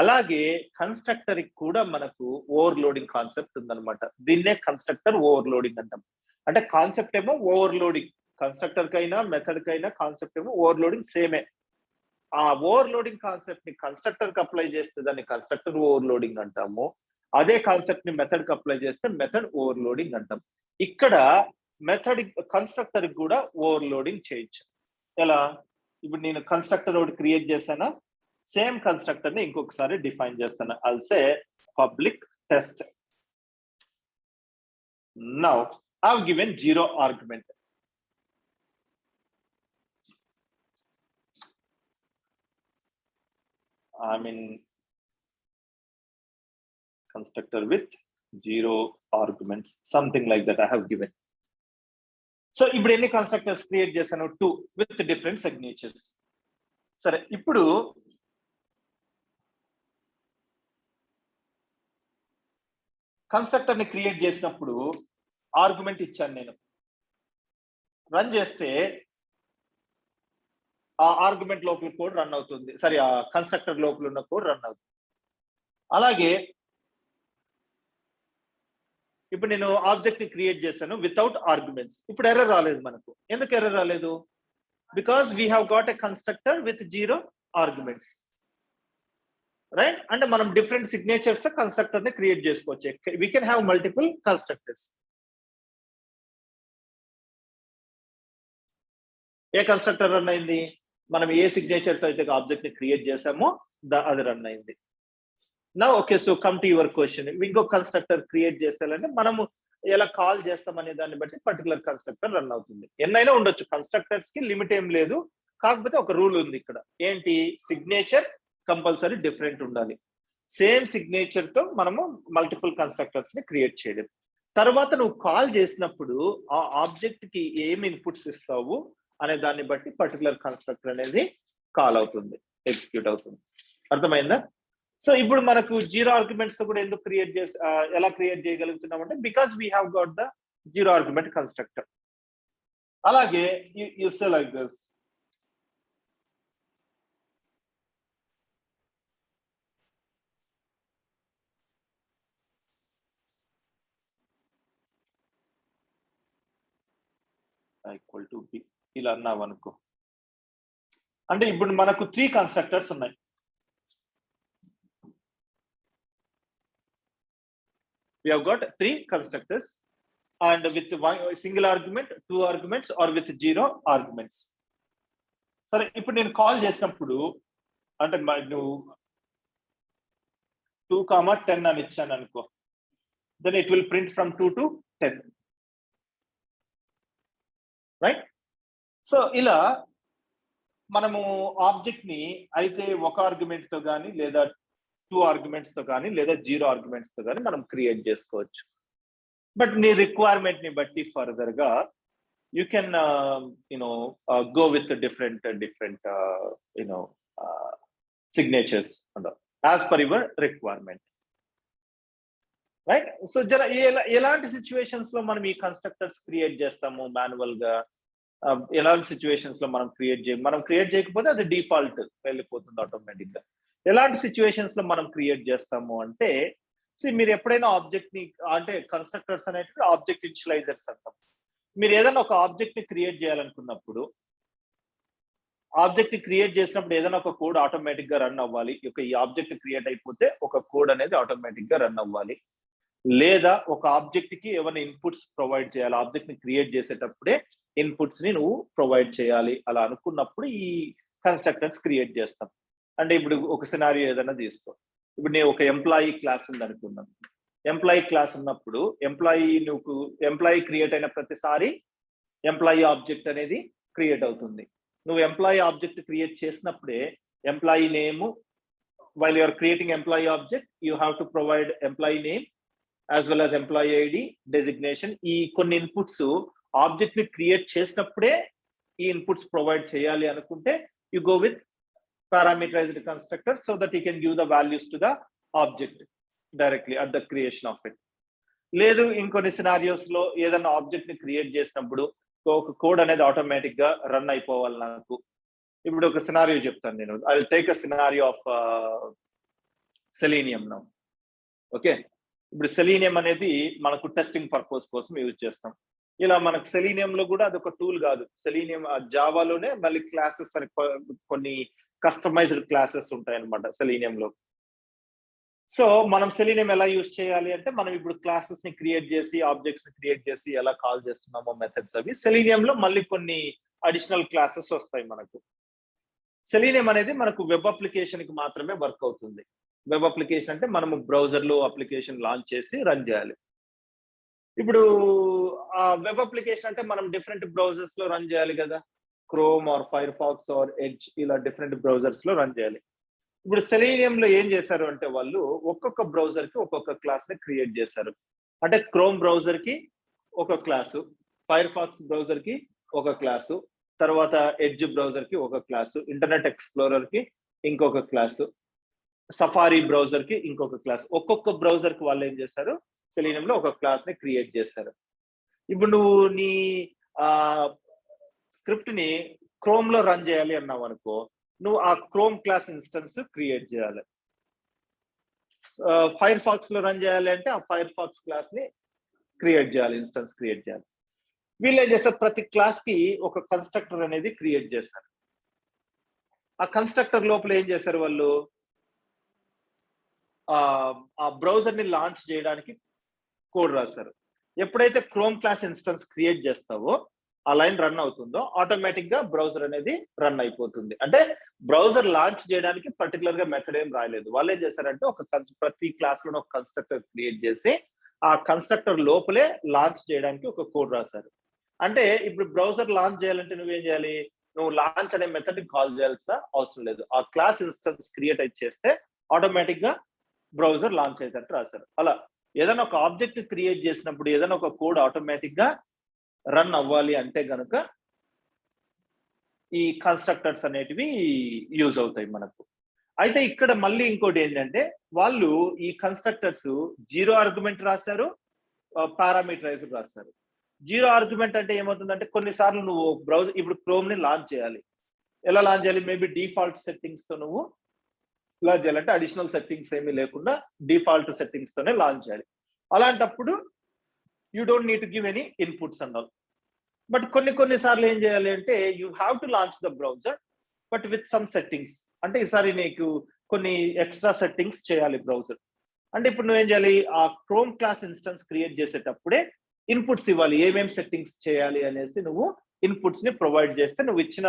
అలాగే కన్స్ట్రక్టర్ కూడా మనకు ఓవర్లోడింగ్ కాన్సెప్ట్ ఉందన్నమాట. దీన్నే కన్స్ట్రక్టర్ ఓవర్లోడింగ్ అంటాం. అంటే కాన్సెప్ట్ ఏమో ఓవర్లోడింగ్, కన్స్ట్రక్టర్ కైనా మెథడ్ కైనా కాన్సెప్ట్ ఏమో ఓవర్లోడింగ్ సేమే. ఆ ఓవర్లోడింగ్ కాన్సెప్ట్ ని కన్స్ట్రక్టర్ కి అప్లై చేస్తే దాన్ని కన్స్ట్రక్టర్ ఓవర్లోడింగ్ అంటాము. అదే కాన్సెప్ట్ ని మెథడ్ కి అప్లై చేస్తే మెథడ్ ఓవర్లోడింగ్ అంటాం. ఇక్కడ మెథడ్ కన్స్ట్రక్టర్ కూడా ఓవర్లోడింగ్ చేయొచ్చు. ఎలా? ఇప్పుడు నేను కన్స్ట్రక్టర్ ఒకటి క్రియేట్ చేశానా, సేమ్ కన్స్ట్రక్టర్ ని ఇంకొకసారి డిఫైన్ చేస్తాను. I'll say public test. Now I've given 0 argument. I mean constructor with 0 arguments, something like that I have given. So ఇప్పుడు ఎన్ని కన్స్ట్రక్టర్స్ క్రియేట్ చేశాను? 2 with different signatures. సరే, ఇప్పుడు కన్స్ట్రక్టర్ ని క్రియేట్ చేసినప్పుడు ఆర్గ్యుమెంట్ ఇచ్చాను నేను. రన్ చేస్తే ఆ ఆర్గ్యుమెంట్ లోపల కోడ్ రన్ అవుతుంది, సరే ఆ కన్స్ట్రక్టర్ లోపల ఉన్న కోడ్ రన్ అవుతుంది. అలాగే ఇప్పుడు నేను ఆబ్జెక్ట్ ని క్రియేట్ చేశాను వితౌట్ ఆర్గ్యుమెంట్స్. ఇప్పుడు ఎర్రర్ రాలేదు మనకు. ఎందుకు ఎర్రర్ రాలేదు? Because we have got a constructor with 0 arguments, right? అంటే మనం డిఫరెంట్ సిగ్నేచర్స్ తో కన్స్ట్రక్టర్ ని క్రియేట్ చేసుకోవచ్చు. We can have multiple constructors. A constructor run అయింది? మనం ఏ సిగ్నేచర్ తో అయితే ఆబ్జెక్ట్ ని క్రియేట్ చేసామో అది రన్ అయింది. నా okay, so come to your question. ఇంకో కన్స్ట్రక్టర్ క్రియేట్ చేస్తే మనము ఎలా కాల్ చేస్తాం అనే దాన్ని బట్టి పర్టికులర్ కన్స్ట్రక్టర్ రన్ అవుతుంది. ఎన్నైనా ఉండొచ్చు, కన్స్ట్రక్టర్స్ కి లిమిట్ ఏం లేదు. కాకపోతే ఒక రూల్ ఉంది ఇక్కడ. ఏంటి? సిగ్నేచర్ కంపల్సరీ డిఫరెంట్ ఉండాలి. సేమ్ సిగ్నేచర్ తో మనము మల్టిపుల్ కన్స్ట్రక్టర్స్ ని క్రియేట్ చేయలేము. తర్వాత నువ్వు కాల్ చేసినప్పుడు ఆ ఆబ్జెక్ట్ కి ఏం ఇన్పుట్స్ ఇస్తావు అనే దాన్ని బట్టి పర్టికులర్ కన్స్ట్రక్టర్ అనేది కాల్ అవుతుంది, ఎగ్జిక్యూట్ అవుతుంది. అర్థమైందా? సో ఇప్పుడు మనకు జీరో ఆర్గ్యుమెంట్స్ తో కూడా ఎందుకు ఎలా క్రియేట్ చేయగలుగుతున్నాం అంటే because we have got the zero argument constructor. అలాగే you say like this, equal to be ఇలా అన్నావు అనుకో. అంటే ఇప్పుడు మనకు 3 కన్స్ట్రక్టర్స్ ఉన్నాయి. We have got 3 constructors and with one single argument, 2 arguments or with 0 arguments. సరే ఇప్పుడు నేను కాల్ చేసినప్పుడు అంటే నువ్వు 2, 10 అని ఇచ్చాను అనుకో, then it will print from 2 to 10, right? So ఇలా మనము ఆబ్జెక్ట్ ని అయితే ఒక ఆర్గ్యుమెంట్ తో కానీ లేదా 2 ఆర్గ్యుమెంట్స్ తో కానీ లేదా 0 ఆర్గ్యుమెంట్స్ తో కానీ మనం క్రియేట్ చేసుకోవచ్చు. బట్ నీ రిక్వైర్మెంట్ ని బట్టి ఫర్దర్ గా you can go with different signatures as per your requirement, right? So ఎలాంటి సిచ్యువేషన్స్ లో మనం ఈ కన్స్ట్రక్టర్స్ క్రియేట్ చేస్తాము మాన్యువల్ గా? ఎలాంటి సిచ్యువేషన్స్ లో మనం క్రియేట్ చేయకపోతే అది డిఫాల్ట్ వెళ్ళిపోతుంది ఆటోమేటిక్ గా. ఎలాంటి సిచ్యువేషన్స్ లో మనం క్రియేట్ చేస్తాము అంటే, మీరు ఎప్పుడైనా ఆబ్జెక్ట్ ని అంటే కన్స్ట్రక్టర్స్ అనేవి ఆబ్జెక్ట్ ఇనిషియలైజర్స్ అంటాం. మీరు ఏదైనా ఒక ఆబ్జెక్ట్ ని క్రియేట్ చేయాలనుకున్నప్పుడు ఆబ్జెక్ట్ ని క్రియేట్ చేసినప్పుడు ఏదైనా ఒక కోడ్ ఆటోమేటిక్ గా రన్ అవ్వాలి. ఈ ఆబ్జెక్ట్ క్రియేట్ అయిపోతే ఒక కోడ్ అనేది ఆటోమేటిక్ గా రన్ అవ్వాలి. లేదా ఒక ఆబ్జెక్ట్ కి ఏమైనా ఇన్పుట్స్ ప్రొవైడ్ చేయాలి, ఆబ్జెక్ట్ ని క్రియేట్ చేసేటప్పుడే ఇన్పుట్స్ ని నువ్వు ప్రొవైడ్ చేయాలి. అలా అనుకున్నప్పుడు ఈ కన్స్ట్రక్టర్స్ క్రియేట్ చేస్తాం. అంటే ఇప్పుడు ఒక సినారియో ఏదైనా తీసుకో. ఇప్పుడు నేను ఒక ఎంప్లాయీ క్లాస్ ఉంది అనుకున్నాను. ఎంప్లాయీ క్లాస్ ఉన్నప్పుడు ఎంప్లాయీ క్రియేట్ అయిన ప్రతిసారి ఎంప్లాయీ ఆబ్జెక్ట్ అనేది క్రియేట్ అవుతుంది. నువ్వు ఎంప్లాయీ ఆబ్జెక్ట్ క్రియేట్ చేసినప్పుడే employee name, while you're creating employee object you have to provide employee name as well as employee ID, designation. ఈ కొన్ని ఇన్పుట్స్ ఆబ్జెక్ట్ ని క్రియేట్ చేసినప్పుడే ఈ ఇన్పుట్స్ ప్రొవైడ్ చేయాలి అనుకుంటే you go with parameterized constructor so that you can give the values to the object directly at the creation of it. లేదు ఇంకొన్ని scenarios లో ఏదైనా ఆబ్జెక్ట్ ని క్రియేట్ చేసినప్పుడు ఒక కోడ్ అనేది ఆటోమేటిక్ గా రన్ అయిపోవాలి నాకు. ఇప్పుడు ఒక సినారియో చెప్తాను నేను. I will take a scenario of selenium now. Okay, ఇప్పుడు సెలీనియం అనేది మనకు టెస్టింగ్ పర్పస్ కోసం యూజ్ చేస్తాం. ఇలా మనకు సెలీనియం లో కూడా అదొక టూల్ కాదు. సెలీనియం జావాలోనే మళ్ళీ క్లాసెస్ అని కొన్ని కస్టమైజ్డ్ క్లాసెస్ ఉంటాయి అన్నమాట సెలీనియంలో. సో మనం సెలీనియం ఎలా యూజ్ చేయాలి అంటే, మనం ఇప్పుడు క్లాసెస్ ని క్రియేట్ చేసి ఆబ్జెక్ట్స్ ని క్రియేట్ చేసి ఎలా కాల్ చేస్తున్నామో మెథడ్స్ అవి సెలీనియంలో మళ్ళీ కొన్ని అడిషనల్ క్లాసెస్ వస్తాయి మనకు. సెలీనియం అనేది మనకు వెబ్ అప్లికేషన్ కి మాత్రమే వర్క్ అవుతుంది. వెబ్ అప్లికేషన్ అంటే మనము బ్రౌజర్ లో అప్లికేషన్ లాంచ్ చేసి రన్ చేయాలి. ఇప్పుడు ఆ వెబ్ అప్లికేషన్ అంటే మనం డిఫరెంట్ బ్రౌజర్స్ లో రన్ చేయాలి కదా. Chrome or Firefox or Edge ఇలా డిఫరెంట్ బ్రౌజర్స్ లో రన్ చేయాలి. ఇప్పుడు సెలీనియం లో ఏం చేశారు అంటే వాళ్ళు ఒక్కొక్క బ్రౌజర్ కి ఒక్కొక్క క్లాస్ ని క్రియేట్ చేశారు. అంటే క్రోమ్ బ్రౌజర్ కి ఒక క్లాసు, ఫైర్ ఫాక్స్ బ్రౌజర్ కి ఒక క్లాసు, తర్వాత ఎడ్జ్ బ్రౌజర్ కి ఒక క్లాసు, ఇంటర్నెట్ ఎక్స్ప్లోరర్ కి ఇంకొక క్లాసు, సఫారీ బ్రౌజర్ కి ఇంకొక క్లాస్. ఒక్కొక్క బ్రౌజర్ కి వాళ్ళు ఏం చేశారు, సెలీనియంలో ఒక క్లాస్ ని క్రియేట్ చేశారు. ఇప్పుడు నువ్వు నీ స్క్రిప్ట్ ని క్రోమ్ లో రన్ చేయాలి అన్నావు అనుకో, నువ్వు ఆ క్రోమ్ క్లాస్ ఇన్స్టెన్స్ క్రియేట్ చేయాలి. ఫైర్ ఫాక్స్ లో రన్ చేయాలి అంటే ఆ ఫైర్ ఫాక్స్ క్లాస్ ని క్రియేట్ చేయాలి, ఇన్స్టెన్స్ క్రియేట్ చేయాలి. వీళ్ళు ఏం చేస్తారు, ప్రతి క్లాస్ కి ఒక కన్స్ట్రక్టర్ అనేది క్రియేట్ చేస్తారు. ఆ కన్స్ట్రక్టర్ లోపల ఏం చేశారు వాళ్ళు, ఆ బ్రౌజర్ ని లాంచ్ చేయడానికి కోడ్ రాశారు. ఎప్పుడైతే క్రోమ్ క్లాస్ ఇన్స్టెన్స్ క్రియేట్ చేస్తావో ఆ లైన్ రన్ అవుతుందో ఆటోమేటిక్ గా బ్రౌజర్ అనేది రన్ అయిపోతుంది. అంటే బ్రౌజర్ లాంచ్ చేయడానికి పర్టికులర్ గా మెథడ్ ఏం రాయలేదు. వాళ్ళు ఏం చేశారంటే ప్రతి క్లాస్ లో ఒక కన్స్ట్రక్టర్ క్రియేట్ చేసి ఆ కన్స్ట్రక్టర్ లోపలే లాంచ్ చేయడానికి ఒక కోడ్ రాశారు. అంటే ఇప్పుడు బ్రౌజర్ లాంచ్ చేయాలంటే నువ్వేం చేయాలి, నువ్వు లాంచ్ అనే మెథడ్ కాల్ చేయాల్సిన అవసరం లేదు. ఆ క్లాస్ ఇన్స్టెన్స్ క్రియేట్ చేస్తే ఆటోమేటిక్ గా బ్రౌజర్ లాంచ్ అయ్యేటట్టు రాశారు. అలా ఏదైనా ఒక ఆబ్జెక్ట్ క్రియేట్ చేసినప్పుడు ఏదైనా ఒక కోడ్ ఆటోమేటిక్ గా రన్ అవ్వాలి అంటే గనుక ఈ కన్స్ట్రక్టర్స్ అనేటివి యూజ్ అవుతాయి మనకు. అయితే ఇక్కడ మళ్ళీ ఇంకోటి ఏంటంటే వాళ్ళు ఈ కన్స్ట్రక్టర్స్ 0 ఆర్గ్యుమెంట్ రాశారు, పారామీటరైజ్డ్ రాశారు. 0 ఆర్గ్యుమెంట్ అంటే ఏమవుతుందంటే కొన్నిసార్లు నువ్వు బ్రౌజర్ ఇప్పుడు క్రోమ్ ని లాంచ్ చేయాలి. ఎలా లాంచ్ చేయాలి? మేబీ డిఫాల్ట్ సెట్టింగ్స్ తో నువ్వు లాంచ్ చేయాలంటే అడిషనల్ సెట్టింగ్స్ ఏమీ లేకుండా డిఫాల్ట్ సెట్టింగ్స్ తోనే లాంచ్ చేయాలి. అలాంటప్పుడు you don't need to give any inputs and all. But కొన్నిసార్లు ఏం చేయాలి అంటే you have to launch the browser but with some settings. అంటే ఈసారి నీకు కొన్ని ఎక్స్ట్రా సెట్టింగ్స్ చేయాలి బ్రౌజర్. అంటే ఇప్పుడు నువ్వేం చేయాలి? ఆ క్రోమ్ క్లాస్ ఇన్స్టెన్స్ క్రియేట్ చేసేటప్పుడే ఇన్పుట్స్ ఇవ్వాలి. ఏమేమి సెట్టింగ్స్ చేయాలి అనేసి నువ్వు ఇన్పుట్స్ ని ప్రొవైడ్ చేస్తే నువ్వు ఇచ్చిన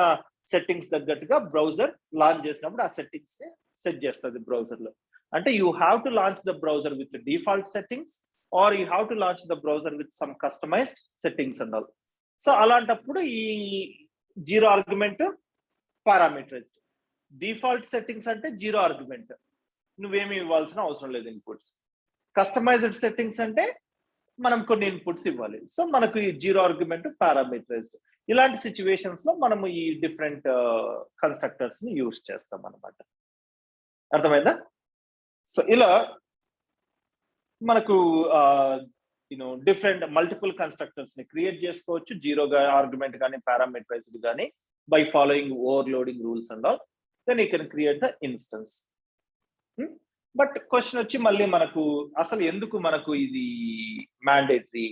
సెట్టింగ్స్ తగ్గట్టుగా బ్రౌజర్ లాంచ్ చేసినప్పుడు ఆ సెట్టింగ్స్ ని సెట్ చేస్తుంది బ్రౌజర్ లో. అంటే you have to launch the browser with default settings or you have to launch the browser with some customized settings and all. So అలాంటప్పుడు ఈ 0 ఆర్గ్యుమెంట్ పారామీటరైజ్డ్. డిఫాల్ట్ సెట్టింగ్స్ అంటే 0 argument, నువ్వేమి ఇవ్వాల్సిన అవసరం లేదు ఇన్పుట్స్. కస్టమైజ్డ్ సెట్టింగ్స్ అంటే మనం కొన్ని ఇన్పుట్స్ ఇవ్వాలి. సో మనకు ఈ 0 ఆర్గ్యుమెంట్ పారామీటరైజ్డ్. ఇలాంటి సిచ్యువేషన్స్ లో మనము ఈ డిఫరెంట్ కన్స్ట్రక్టర్స్ ని యూజ్ చేస్తాం అన్నమాట. అర్థమైందా? సో ఇలా మనకు డిఫరెంట్ మల్టిపుల్ కన్స్ట్రక్టర్స్ ని క్రియేట్ చేసుకోవచ్చు, 0 ఆర్గ్యుమెంట్ కానీ పారామీటరైజ్డ్ కానీ, by following overloading rules and all. Then you can create the instance. But question వచ్చి మళ్ళీ మనకు అసలు ఎందుకు మనకు ఇది మ్యాండేటరీ,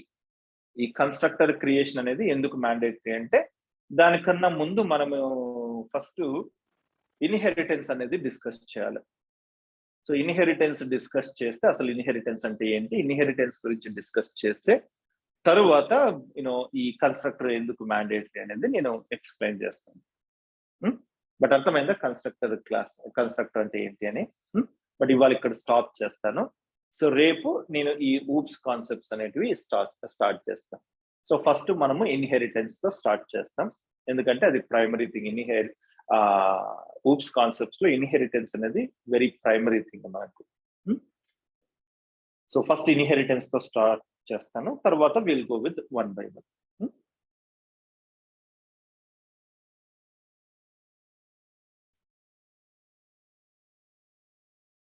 ఈ కన్స్ట్రక్టర్ క్రియేషన్ అనేది ఎందుకు మ్యాండేటరీ అంటే దానికన్నా ముందు మనము ఫస్ట్ ఇన్హెరిటెన్స్ అనేది డిస్కస్ చేయాలి. సో ఇన్హెరిటెన్స్ డిస్కస్ చేస్తే అసలు ఇన్హెరిటెన్స్ అంటే ఏంటి, ఇన్హెరిటెన్స్ గురించి డిస్కస్ చేస్తే తరువాత ఈ కన్స్ట్రక్టర్ ఎందుకు మ్యాండేటరీ అనేది నేను ఎక్స్ప్లెయిన్ చేస్తాను. బట్ అర్థమైందా కన్స్ట్రక్టర్ అంటే ఏంటి అని? బట్ ఇవాళ ఇక్కడ స్టాప్ చేస్తాను. సో రేపు నేను ఈ ఊప్స్ కాన్సెప్ట్స్ అనేటివి స్టార్ట్ చేస్తాను. సో ఫస్ట్ మనము ఇన్హెరిటెన్స్ తో స్టార్ట్ చేస్తాం, ఎందుకంటే అది ప్రైమరీ థింగ్. ఊప్స్ కాన్సెప్ట్స్ లో ఇన్హెరిటెన్స్ అనేది వెరీ ప్రైమరీ థింగ్ మనకు. సో ఫస్ట్ ఇన్హెరిటెన్స్ తో స్టార్ట్ చేస్తాను, తర్వాత విల్ గో విత్ 1 by 1.